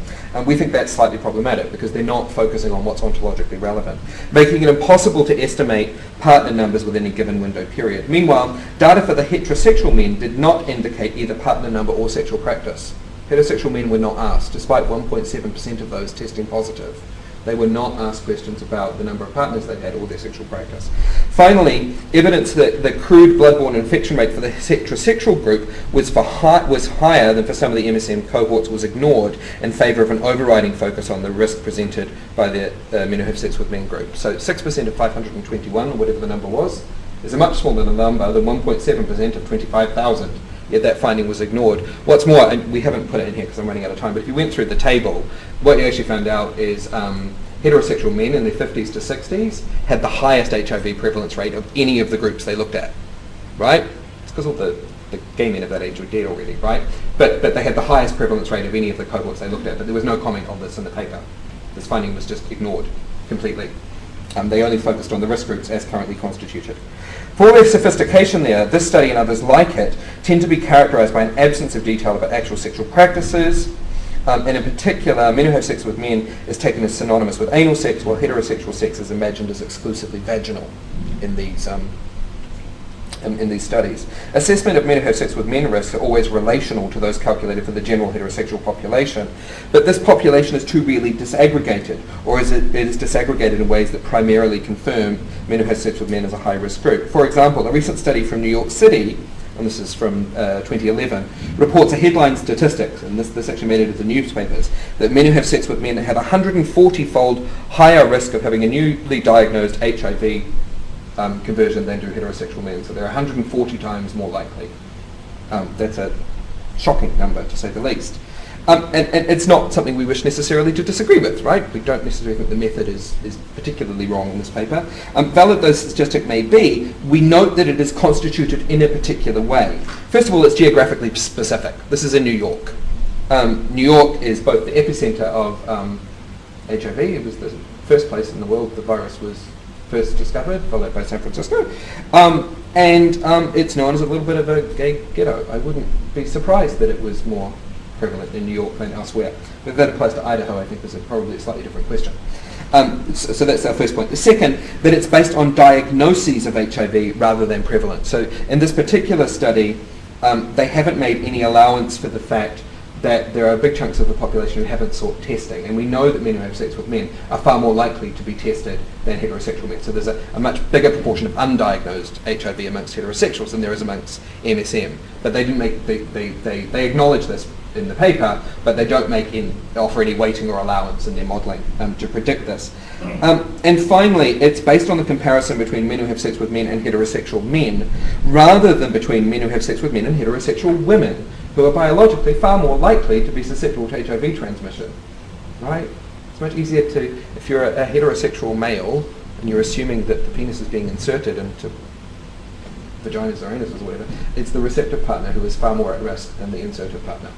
We think that's slightly problematic because they're not focusing on what's ontologically relevant, making it impossible to estimate partner numbers within a given window period. Meanwhile, data for the heterosexual men did not indicate either partner number or sexual practice. Heterosexual men were not asked, despite 1.7% of those testing positive. They were not asked questions about the number of partners they had or their sexual practice. Finally, evidence that the crude bloodborne infection rate for the heterosexual group was higher than for some of the MSM cohorts was ignored in favour of an overriding focus on the risk presented by the men who have sex with men group. So 6% of 521, or whatever the number was, is a much smaller number than 1.7% of 25,000. Yet that finding was ignored. What's more, and we haven't put it in here because I'm running out of time, but if you went through the table, what you actually found out is heterosexual men in their 50s to 60s had the highest HIV prevalence rate of any of the groups they looked at, right? It's because all the gay men of that age were dead already, right? But they had the highest prevalence rate of any of the cohorts they looked at, but there was no comment on this in the paper. This finding was just ignored completely. They only focused on the risk groups as currently constituted. For all their sophistication there, this study and others like it tend to be characterised by an absence of detail about actual sexual practices, and in particular, men who have sex with men is taken as synonymous with anal sex, while heterosexual sex is imagined as exclusively vaginal in these in these studies. Assessment of men who have sex with men risks are always relational to those calculated for the general heterosexual population, but this population is too really disaggregated, or it is disaggregated in ways that primarily confirm men who have sex with men as a high-risk group. For example, a recent study from New York City, and this is from 2011, reports a headline statistic, and this actually made it into newspapers, that men who have sex with men have a 140-fold higher risk of having a newly diagnosed HIV conversion than do heterosexual men. So they're 140 times more likely. That's a shocking number, to say the least. And it's not something we wish necessarily to disagree with, right? We don't necessarily think the method is particularly wrong in this paper. Valid though the statistic may be, we note that it is constituted in a particular way. First of all, it's geographically specific. This is in New York. New York is both the epicenter of HIV. It was the first place in the world the virus was first discovered, followed by San Francisco. And it's known as a little bit of a gay ghetto. I wouldn't be surprised that it was more prevalent in New York than elsewhere. But that applies to Idaho, I think, is probably a slightly different question. So that's our first point. The second, that it's based on diagnoses of HIV rather than prevalence. So in this particular study, they haven't made any allowance for the fact that there are big chunks of the population who haven't sought testing, and we know that men who have sex with men are far more likely to be tested than heterosexual men. So there's a much bigger proportion of undiagnosed HIV amongst heterosexuals than there is amongst MSM. But they didn't make they acknowledge this in the paper, but they don't offer any weighting or allowance in their modelling to predict this. And finally, it's based on the comparison between men who have sex with men and heterosexual men, rather than between men who have sex with men and heterosexual women, who are biologically far more likely to be susceptible to HIV transmission, right? It's much easier to, if you're a heterosexual male and you're assuming that the penis is being inserted into vaginas or anuses or whatever, it's the receptive partner who is far more at risk than the insertive partner.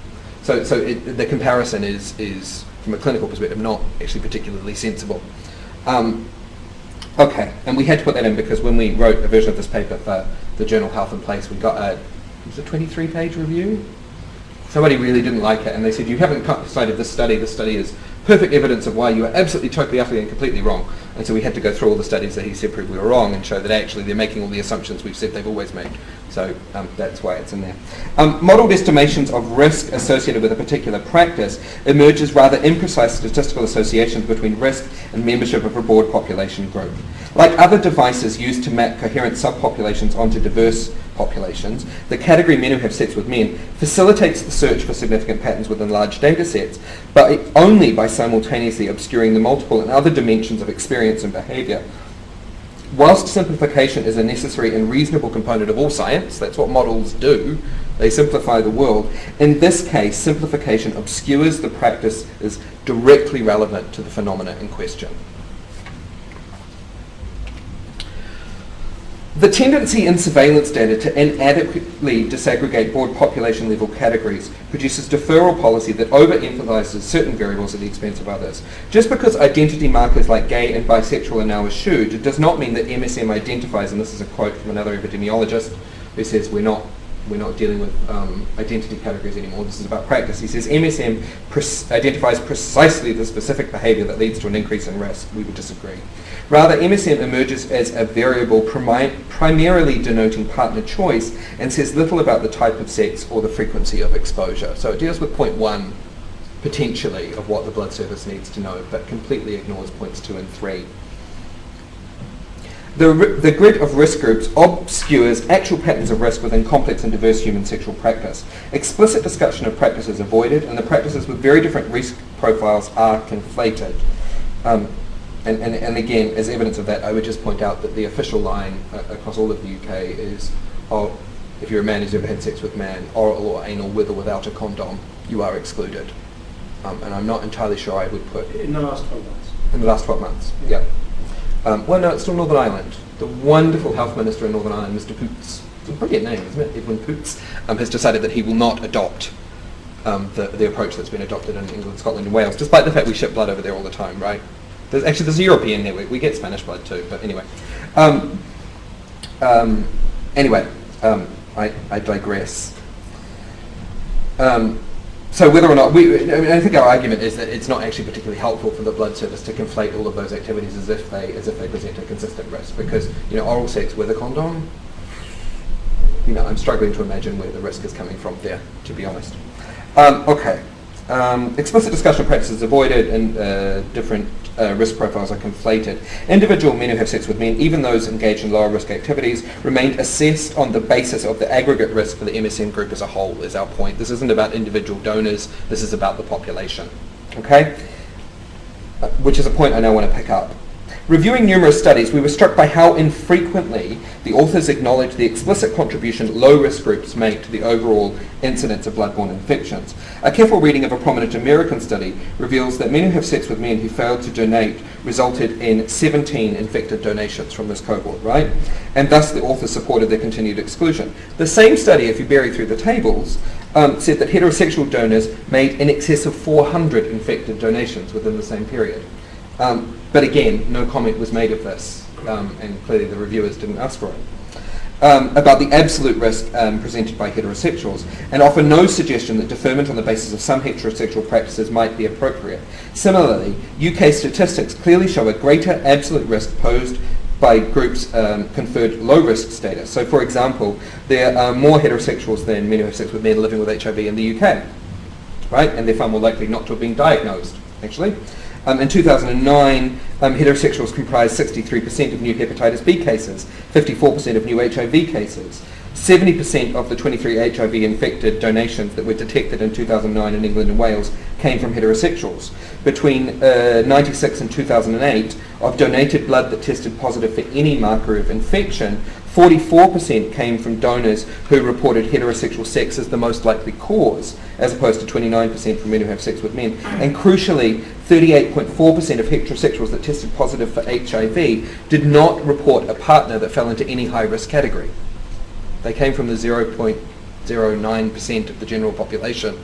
So the comparison is, from a clinical perspective, not actually particularly sensible. Okay, and we had to put that in because when we wrote a version of this paper for the journal Health and Place, we got a 23-page review. Somebody really didn't like it, and they said, you haven't cited this study is perfect evidence of why you are absolutely, totally, utterly, and completely wrong. And so we had to go through all the studies that he said proved we were wrong and show that actually they're making all the assumptions we've said they've always made. So that's why it's in there. Modelled estimations of risk associated with a particular practice emerges rather imprecise statistical associations between risk and membership of a broad population group. Like other devices used to map coherent subpopulations onto diverse populations, the category men who have sex with men facilitates the search for significant patterns within large data sets, but only by simultaneously obscuring the multiple and other dimensions of experience and behaviour. Whilst simplification is a necessary and reasonable component of all science, that's what models do, they simplify the world. In this case, simplification obscures the practice as directly relevant to the phenomena in question. The tendency in surveillance data to inadequately disaggregate broad population level categories produces deferral policy that overemphasizes certain variables at the expense of others. Just because identity markers like gay and bisexual are now eschewed, it does not mean that MSM identifies, and this is a quote from another epidemiologist who says we're not dealing with identity categories anymore, this is about practice. He says MSM identifies precisely the specific behaviour that leads to an increase in risk. We would disagree. Rather, MSM emerges as a variable primarily denoting partner choice and says little about the type of sex or the frequency of exposure. So it deals with point 1, potentially, of what the blood service needs to know, but completely ignores points 2 and 3. The grid of risk groups obscures actual patterns of risk within complex and diverse human sexual practice. Explicit discussion of practice is avoided, and the practices with very different risk profiles are conflated. And again, as evidence of that, I would just point out that the official line across all of the UK is, if you're a man who's ever had sex with a man, oral or anal, with or without a condom, you are excluded. And I'm not entirely sure I would put... In the last 12 months. In the last 12 months, yeah. Well, no, it's still Northern Ireland. The wonderful health minister in Northern Ireland, Mr. Poots, it's a brilliant name, isn't it? Edwin Poots, has decided that he will not adopt the approach that's been adopted in England, Scotland and Wales, despite the fact we ship blood over there all the time, right? There's a European network. We get Spanish blood too, but anyway. I digress. So whether or not I think our argument is that it's not actually particularly helpful for the blood service to conflate all of those activities as if they present a consistent risk, because oral sex with a condom, I'm struggling to imagine where the risk is coming from there, to be honest. Okay. Explicit discussion practices avoided and different risk profiles are conflated. Individual men who have sex with men, even those engaged in lower risk activities, remained assessed on the basis of the aggregate risk for the MSM group as a whole, is our point. This isn't about individual donors, this is about the population. Okay? Which is a point I now want to pick up. Reviewing numerous studies, we were struck by how infrequently the authors acknowledged the explicit contribution low-risk groups make to the overall incidence of bloodborne infections. A careful reading of a prominent American study reveals that men who have sex with men who failed to donate resulted in 17 infected donations from this cohort, right? And thus the authors supported their continued exclusion. The same study, if you bury through the tables, said that heterosexual donors made in excess of 400 infected donations within the same period. But again, no comment was made of this, and clearly the reviewers didn't ask for it, about the absolute risk presented by heterosexuals, and offer no suggestion that deferment on the basis of some heterosexual practices might be appropriate. Similarly, UK statistics clearly show a greater absolute risk posed by groups conferred low-risk status. So, for example, there are more heterosexuals than men who have sex with men living with HIV in the UK, right? And they're far more likely not to have been diagnosed, actually. In 2009, heterosexuals comprised 63% of new hepatitis B cases, 54% of new HIV cases. 70% of the 23 HIV-infected donations that were detected in 2009 in England and Wales came from heterosexuals. Between 96 and 2008, of donated blood that tested positive for any marker of infection, 44% came from donors who reported heterosexual sex as the most likely cause, as opposed to 29% from men who have sex with men. And crucially, 38.4% of heterosexuals that tested positive for HIV did not report a partner that fell into any high-risk category. They came from the 0.09% of the general population.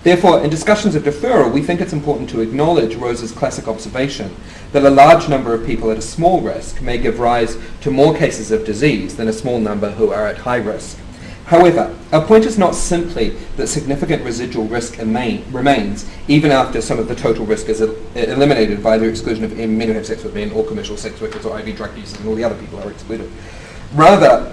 Therefore, in discussions of deferral, we think it's important to acknowledge Rose's classic observation that a large number of people at a small risk may give rise to more cases of disease than a small number who are at high risk. However, our point is not simply that significant residual risk remains even after some of the total risk is eliminated by the exclusion of men who have sex with men or commercial sex workers or IV drug users and all the other people are excluded. Rather,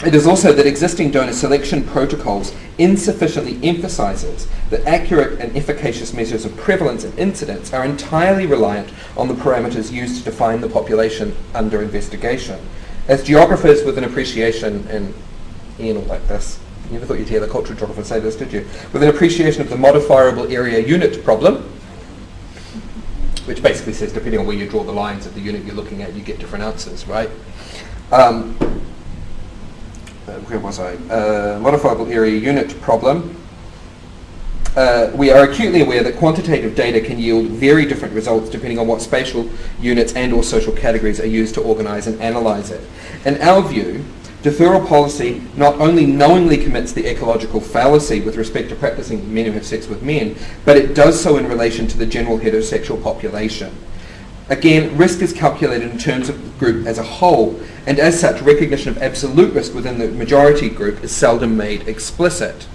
it is also that existing donor selection protocols insufficiently emphasises that accurate and efficacious measures of prevalence and incidence are entirely reliant on the parameters used to define the population under investigation. As geographers with an appreciation, and Ian will like this, you never thought you'd hear the cultural geographer say this, did you? With an appreciation of the modifiable area unit problem, which basically says depending on where you draw the lines of the unit you're looking at, you get different answers, right? Where was I? Modifiable area unit problem. We are acutely aware that quantitative data can yield very different results depending on what spatial units and or social categories are used to organise and analyse it. In our view, deferral policy not only knowingly commits the ecological fallacy with respect to practising men who have sex with men, but it does so in relation to the general heterosexual population. Again, risk is calculated in terms of the group as a whole, and as such, recognition of absolute risk within the majority group is seldom made explicit.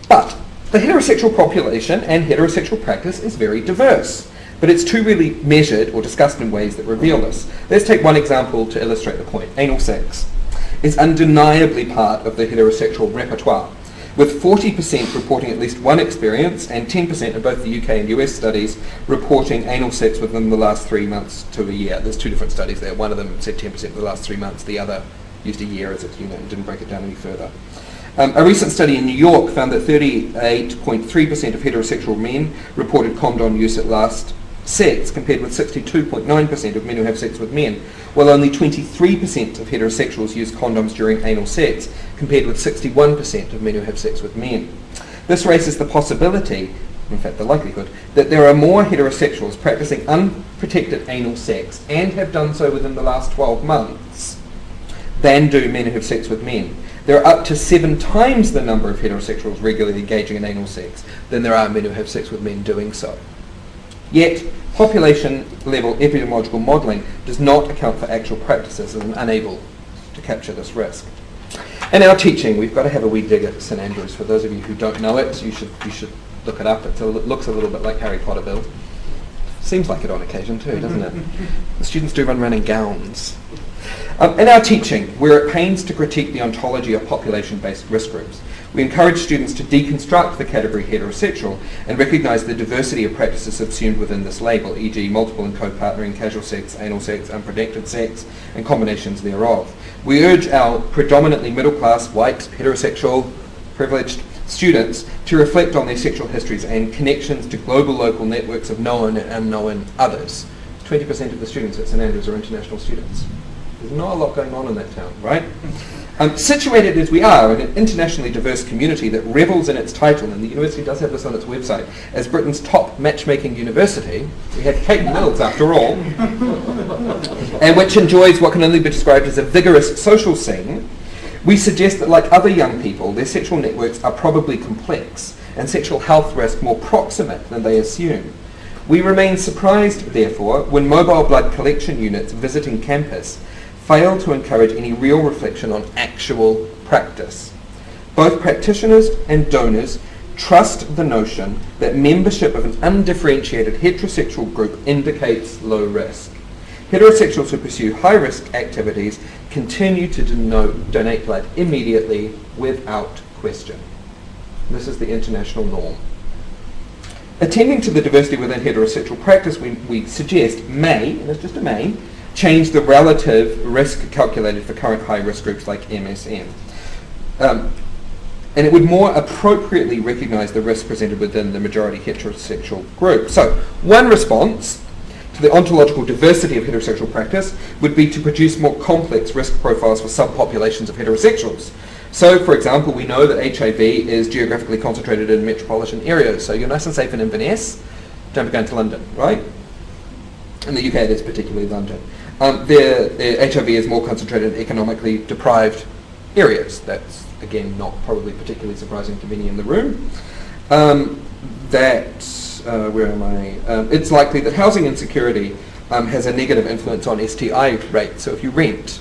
But the heterosexual population and heterosexual practice is very diverse, but it's too really measured or discussed in ways that reveal this. Let's take one example to illustrate the point. Anal sex is undeniably part of the heterosexual repertoire, with 40% reporting at least one experience and 10% in both the UK and US studies reporting anal sex within the last 3 months to a year. There's two different studies there. One of them said 10% in the last 3 months. The other used a year as its unit and didn't break it down any further. A recent study in New York found that 38.3% of heterosexual men reported condom use at last sex, compared with 62.9% of men who have sex with men, while only 23% of heterosexuals use condoms during anal sex, compared with 61% of men who have sex with men. This raises the possibility, in fact the likelihood, that there are more heterosexuals practicing unprotected anal sex and have done so within the last 12 months than do men who have sex with men. There are up to 7 times the number of heterosexuals regularly engaging in anal sex than there are men who have sex with men doing so. Yet, population-level epidemiological modelling does not account for actual practices and is unable to capture this risk. In our teaching, we've got to have a wee dig at St Andrews. For those of you who don't know it, you should look it up. It looks a little bit like Harry Potterville. Seems like it on occasion too, doesn't it? The students do run around in gowns. In our teaching, we're at pains to critique the ontology of population-based risk groups. We encourage students to deconstruct the category heterosexual and recognise the diversity of practices subsumed within this label, e.g. multiple and co-partnering, casual sex, anal sex, unprotected sex, and combinations thereof. We urge our predominantly middle-class, white, heterosexual, privileged students to reflect on their sexual histories and connections to global local networks of known and unknown others. 20% of the students at St Andrews are international students. There's not a lot going on in that town, right? Situated as we are in an internationally diverse community that revels in its title, and the university does have this on its website, as Britain's top matchmaking university, we have Kate Mills after all, and which enjoys what can only be described as a vigorous social scene, we suggest that like other young people, their sexual networks are probably complex and sexual health risk more proximate than they assume. We remain surprised, therefore, when mobile blood collection units visiting campus fail to encourage any real reflection on actual practice. Both practitioners and donors trust the notion that membership of an undifferentiated heterosexual group indicates low risk. Heterosexuals who pursue high-risk activities continue to donate blood immediately without question. This is the international norm. Attending to the diversity within heterosexual practice, we suggest may, and it's just a may, change the relative risk calculated for current high-risk groups like MSM. And it would more appropriately recognise the risk presented within the majority heterosexual group. So, one response to the ontological diversity of heterosexual practice would be to produce more complex risk profiles for subpopulations of heterosexuals. So, for example, we know that HIV is geographically concentrated in metropolitan areas, so you're nice and safe in Inverness, don't be going to London, right? In the UK it is particularly London. The HIV is more concentrated in economically deprived areas. That's, again, not probably particularly surprising to many in the room. Where am I? It's likely that housing insecurity has a negative influence on STI rates. So if you rent,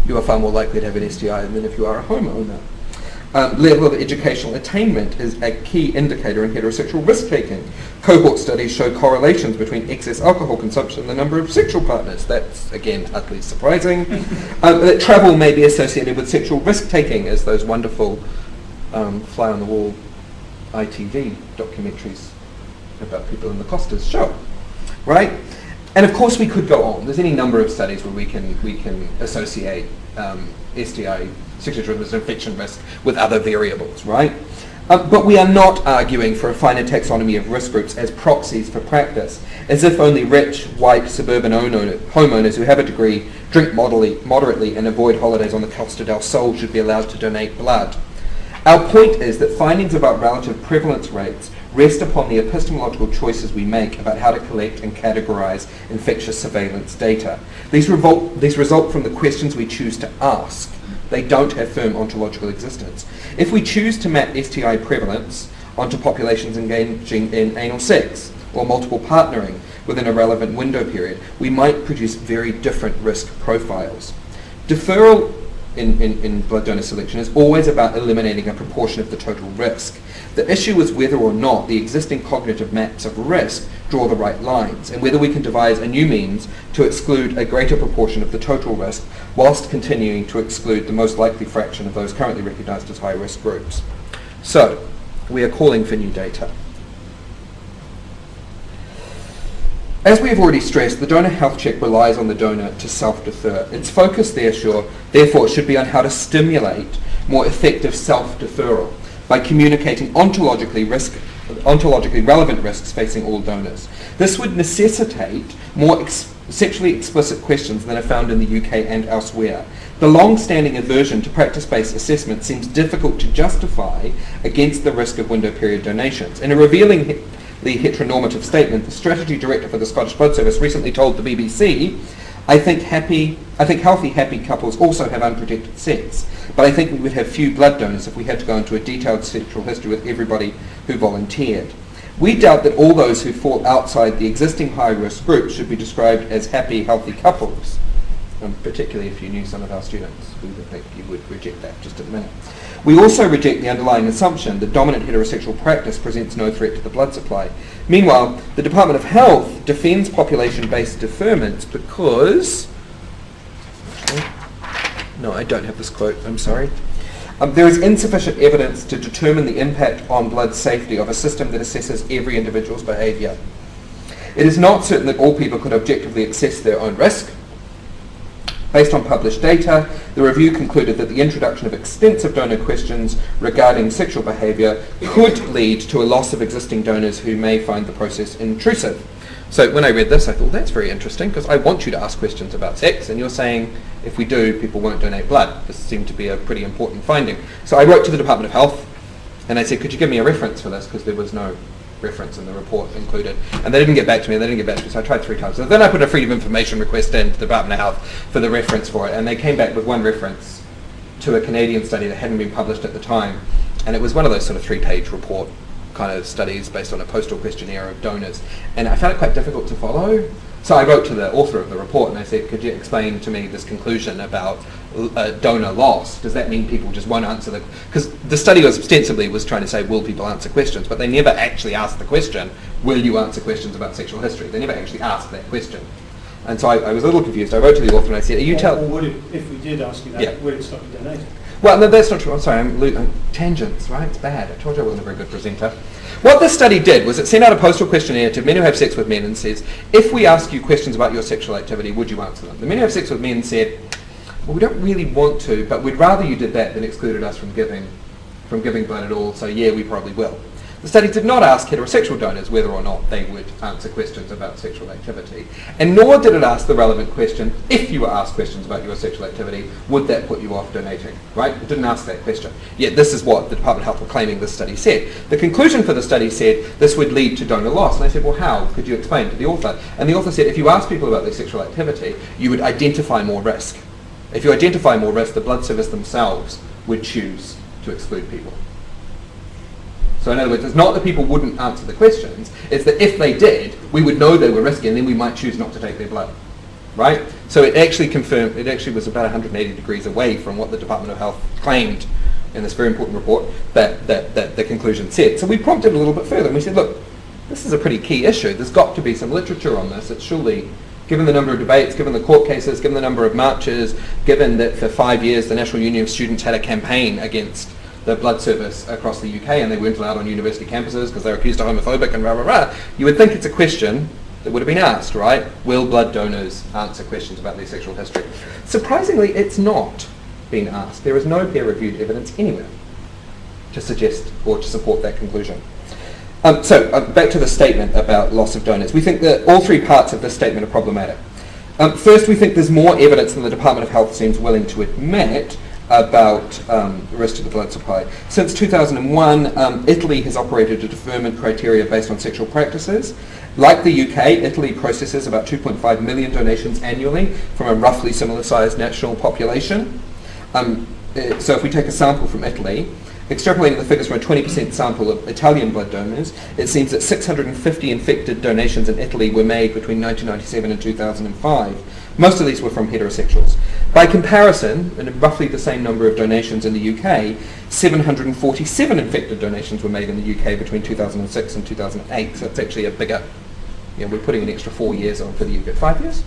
you are far more likely to have an STI than if you are a homeowner. Level of educational attainment is a key indicator in heterosexual risk-taking. Cohort studies show correlations between excess alcohol consumption and the number of sexual partners. That's, again, utterly surprising. That travel may be associated with sexual risk-taking, as those wonderful fly-on-the-wall ITV documentaries about people in the Costas show, right? And of course we could go on. There's any number of studies where we can associate STI, sexually transmitted infection risk, with other variables, right? But we are not arguing for a finer taxonomy of risk groups as proxies for practice, as if only rich, white, suburban homeowners who have a degree, drink moderately and avoid holidays on the Costa del Sol should be allowed to donate blood. Our point is that findings about relative prevalence rates rest upon the epistemological choices we make about how to collect and categorize infectious surveillance data. These result from the questions we choose to ask. They don't have firm ontological existence. If we choose to map STI prevalence onto populations engaging in anal sex or multiple partnering within a relevant window period, we might produce very different risk profiles. Deferral in blood donor selection is always about eliminating a proportion of the total risk. The issue is whether or not the existing cognitive maps of risk draw the right lines, and whether we can devise a new means to exclude a greater proportion of the total risk whilst continuing to exclude the most likely fraction of those currently recognised as high-risk groups. So, we are calling for new data. As we have already stressed, the donor health check relies on the donor to self-defer. Its focus therefore should be on how to stimulate more effective self-deferral by communicating ontologically relevant risks facing all donors. This would necessitate more sexually explicit questions than are found in the UK and elsewhere. The long-standing aversion to practice-based assessment seems difficult to justify against the risk of window period donations. In a revealingly heteronormative statement, the strategy director for the Scottish Blood Service recently told the BBC, I think healthy, happy couples also have unprotected sex, but I think we would have few blood donors if we had to go into a detailed sexual history with everybody who volunteered. We doubt that all those who fall outside the existing high-risk groups should be described as happy, healthy couples, particularly if you knew some of our students. We would think you would reject that just in a minute. We also reject the underlying assumption that dominant heterosexual practice presents no threat to the blood supply. Meanwhile, the Department of Health defends population-based deferments because No, I don't have this quote, I'm sorry. There is insufficient evidence to determine the impact on blood safety of a system that assesses every individual's behaviour. It is not certain that all people could objectively assess their own risk. Based on published data, the review concluded that the introduction of extensive donor questions regarding sexual behaviour could lead to a loss of existing donors who may find the process intrusive. So when I read this, I thought, that's very interesting, because I want you to ask questions about sex, and you're saying, if we do, people won't donate blood. This seemed to be a pretty important finding. So I wrote to the Department of Health, and I said, could you give me a reference for this, because there was no reference in the report included. And they didn't get back to me, so I tried 3 times. So then I put a Freedom of Information request in to the Department of Health for the reference for it, and they came back with one reference to a Canadian study that hadn't been published at the time, and it was one of those sort of 3-page report kind of studies based on a postal questionnaire of donors, and I found it quite difficult to follow. So I wrote to the author of the report and I said, could you explain to me this conclusion about donor loss? Does that mean people just won't answer because the study was ostensibly was trying to say, will people answer questions, but they never actually asked the question, will you answer questions about sexual history? They never actually asked that question. And so I was a little confused. I wrote to the author and I said, or would it, if we did ask you that, would it stop you donating? Well, no, that's not true. I'm sorry, I'm tangents, right? It's bad. I told you I wasn't a very good presenter. What this study did was it sent out a postal questionnaire to men who have sex with men and says, if we ask you questions about your sexual activity, would you answer them? The men who have sex with men said, well, we don't really want to, but we'd rather you did that than excluded us from giving blood at all, so yeah, we probably will. The study did not ask heterosexual donors whether or not they would answer questions about sexual activity, and nor did it ask the relevant question, if you were asked questions about your sexual activity, would that put you off donating, right? It didn't ask that question. Yet this is what the Department of Health were claiming this study said. The conclusion for the study said this would lead to donor loss, and I said, well, how? Could you explain to the author? And the author said, if you ask people about their sexual activity, you would identify more risk. If you identify more risk, the blood service themselves would choose to exclude people. So in other words, it's not that people wouldn't answer the questions, it's that if they did, we would know they were risky and then we might choose not to take their blood, right? So it actually confirmed, it actually was about 180 degrees away from what the Department of Health claimed in this very important report that the conclusion said. So we prompted a little bit further and we said, look, this is a pretty key issue. There's got to be some literature on this. It's surely, given the number of debates, given the court cases, given the number of marches, given that for 5 years the National Union of Students had a campaign against the blood service across the UK and they weren't allowed on university campuses because they were accused of homophobic and rah rah rah, you would think it's a question that would have been asked, right? Will blood donors answer questions about their sexual history? Surprisingly, it's not been asked. There is no peer-reviewed evidence anywhere to suggest or to support that conclusion. So back to the statement about loss of donors. We think that all 3 parts of this statement are problematic. First, we think there's more evidence than the Department of Health seems willing to admit about the rest of the blood supply. Since 2001, Italy has operated a deferment criteria based on sexual practices. Like the UK, Italy processes about 2.5 million donations annually from a roughly similar sized national population. So if we take a sample from Italy, extrapolating the figures from a 20% sample of Italian blood donors, it seems that 650 infected donations in Italy were made between 1997 and 2005. Most of these were from heterosexuals. By comparison, in roughly the same number of donations in the UK, 747 infected donations were made in the UK between 2006 and 2008. So it's actually a bigger, we're putting an extra 4 years on for the UK. 5 years?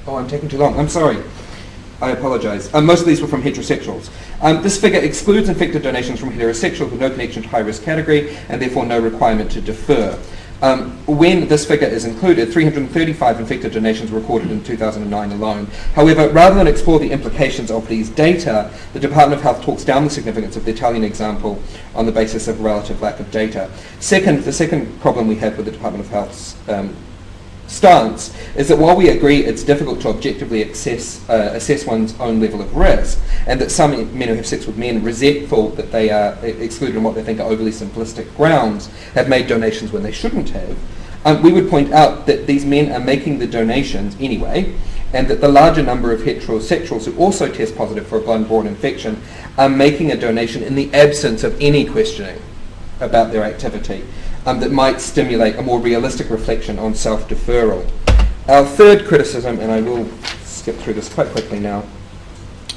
Oh, I'm taking too long. I'm sorry. I apologise. Most of these were from heterosexuals. This figure excludes infected donations from heterosexuals with no connection to high-risk category and therefore no requirement to defer. When this figure is included, 335 infected donations were recorded in 2009 alone. However, rather than explore the implications of these data, the Department of Health talks down the significance of the Italian example on the basis of relative lack of data. Second, the second problem we have with the Department of Health's stance is that while we agree it's difficult to objectively assess one's own level of risk, and that some men who have sex with men, resentful that they are excluded on what they think are overly simplistic grounds, have made donations when they shouldn't have, we would point out that these men are making the donations anyway, and that the larger number of heterosexuals who also test positive for a blood-borne infection are making a donation in the absence of any questioning about their activity. That might stimulate a more realistic reflection on self-deferral. Our third criticism, and I will skip through this quite quickly now,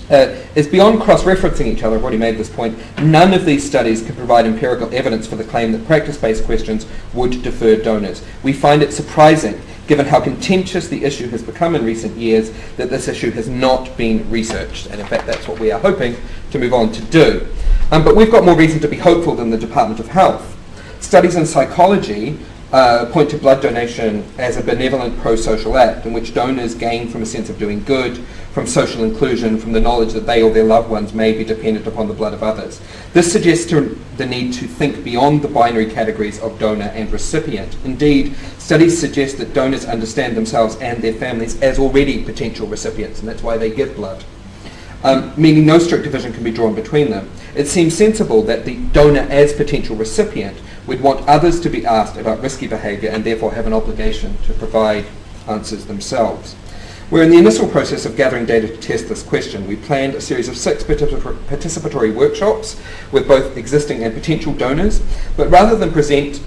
is beyond cross-referencing each other. I've already made this point. None of these studies can provide empirical evidence for the claim that practice-based questions would defer donors. We find it surprising given how contentious the issue has become in recent years, that this issue has not been researched. And in fact, that's what we are hoping to move on to do. But we've got more reason to be hopeful than the Department of Health. Studies in psychology point to blood donation as a benevolent pro-social act in which donors gain from a sense of doing good, from social inclusion, from the knowledge that they or their loved ones may be dependent upon the blood of others. This suggests the need to think beyond the binary categories of donor and recipient. Indeed, studies suggest that donors understand themselves and their families as already potential recipients, and that's why they give blood. Meaning no strict division can be drawn between them. It seems sensible that the donor as potential recipient would want others to be asked about risky behaviour and therefore have an obligation to provide answers themselves. We're in the initial process of gathering data to test this question. We planned a series of 6 participatory workshops with both existing and potential donors, but rather than present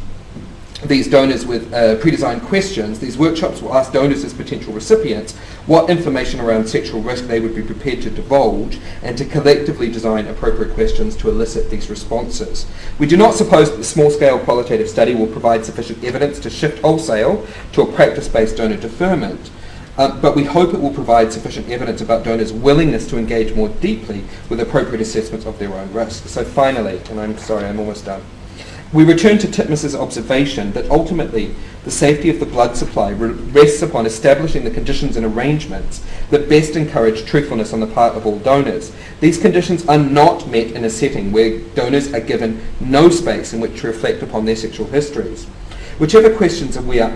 these donors with pre-designed questions, these workshops will ask donors as potential recipients what information around sexual risk they would be prepared to divulge and to collectively design appropriate questions to elicit these responses. We do not suppose that the small-scale qualitative study will provide sufficient evidence to shift wholesale to a practice-based donor deferment, but we hope it will provide sufficient evidence about donors' willingness to engage more deeply with appropriate assessments of their own risk. So finally, and I'm sorry, I'm almost done, we return to Titmus's observation that ultimately the safety of the blood supply rests upon establishing the conditions and arrangements that best encourage truthfulness on the part of all donors. These conditions are not met in a setting where donors are given no space in which to reflect upon their sexual histories. Whichever questions we are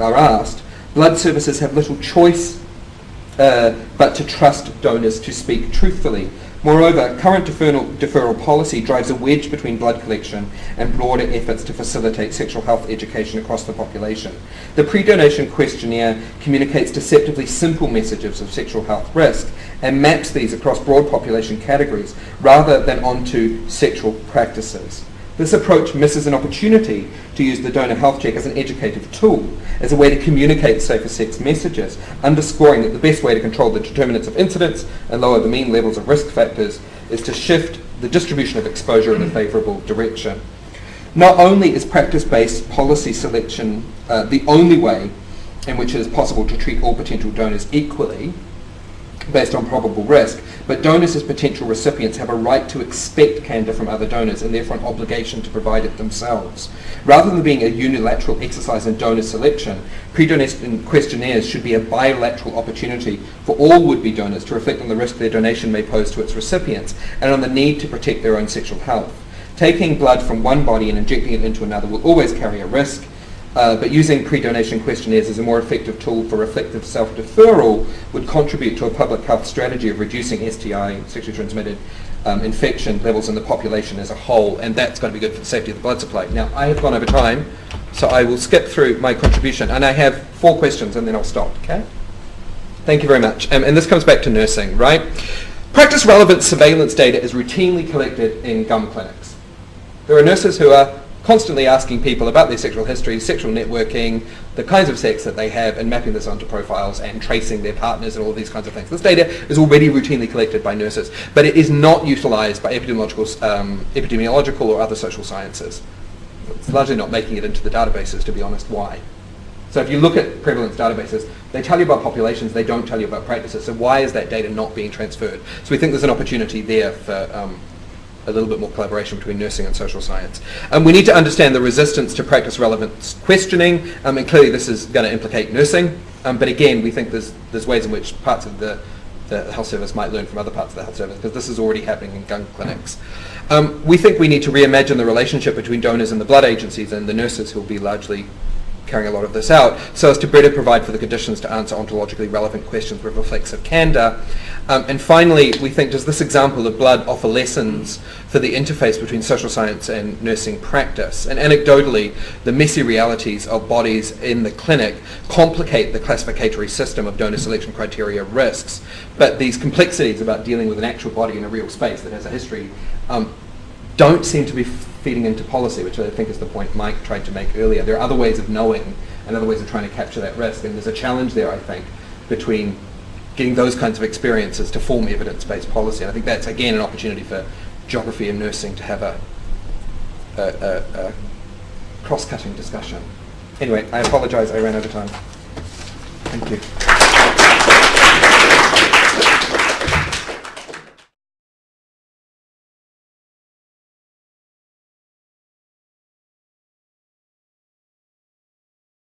asked, blood services have little choice but to trust donors to speak truthfully. Moreover, current deferral policy drives a wedge between blood collection and broader efforts to facilitate sexual health education across the population. The pre-donation questionnaire communicates deceptively simple messages of sexual health risk and maps these across broad population categories rather than onto sexual practices. This approach misses an opportunity to use the donor health check as an educative tool, as a way to communicate safer sex messages, underscoring that the best way to control the determinants of incidence and lower the mean levels of risk factors is to shift the distribution of exposure in a favourable direction. Not only is practice-based policy selection the only way in which it is possible to treat all potential donors equally, based on probable risk, but donors as potential recipients have a right to expect candour from other donors and therefore an obligation to provide it themselves. Rather than being a unilateral exercise in donor selection, pre-donation questionnaires should be a bilateral opportunity for all would-be donors to reflect on the risk their donation may pose to its recipients and on the need to protect their own sexual health. Taking blood from one body and injecting it into another will always carry a risk, but using pre-donation questionnaires as a more effective tool for reflective self-deferral would contribute to a public health strategy of reducing STI, sexually transmitted infection levels in the population as a whole, and that's going to be good for the safety of the blood supply. Now, I have gone over time, so I will skip through my contribution, and I have 4 questions, and then I'll stop, okay? Thank you very much. And this comes back to nursing, right? Practice-relevant surveillance data is routinely collected in GUM clinics. There are nurses who are constantly asking people about their sexual history, sexual networking, the kinds of sex that they have, and mapping this onto profiles and tracing their partners and all of these kinds of things. This data is already routinely collected by nurses, but it is not utilised by epidemiological or other social sciences. It's largely not making it into the databases, to be honest. Why? So if you look at prevalence databases, they tell you about populations, they don't tell you about practices. So why is that data not being transferred? So we think there's an opportunity there for a little bit more collaboration between nursing and social science. We need to understand the resistance to practice relevance questioning, and clearly this is going to implicate nursing, but again, we think there's ways in which parts of the health service might learn from other parts of the health service, because this is already happening in GUM clinics. We think we need to reimagine the relationship between donors and the blood agencies and the nurses who will be largely carrying a lot of this out, so as to better provide for the conditions to answer ontologically relevant questions with reflexive candour. And finally, we think, does this example of blood offer lessons for the interface between social science and nursing practice? And anecdotally, the messy realities of bodies in the clinic complicate the classificatory system of donor selection criteria risks, but these complexities about dealing with an actual body in a real space that has a history don't seem to be feeding into policy, which I think is the point Mike tried to make earlier. There are other ways of knowing and other ways of trying to capture that risk, and there's a challenge there, I think, between getting those kinds of experiences to form evidence-based policy. And I think that's, again, an opportunity for geography and nursing to have a cross-cutting discussion. Anyway, I apologise, I ran out of time. Thank you.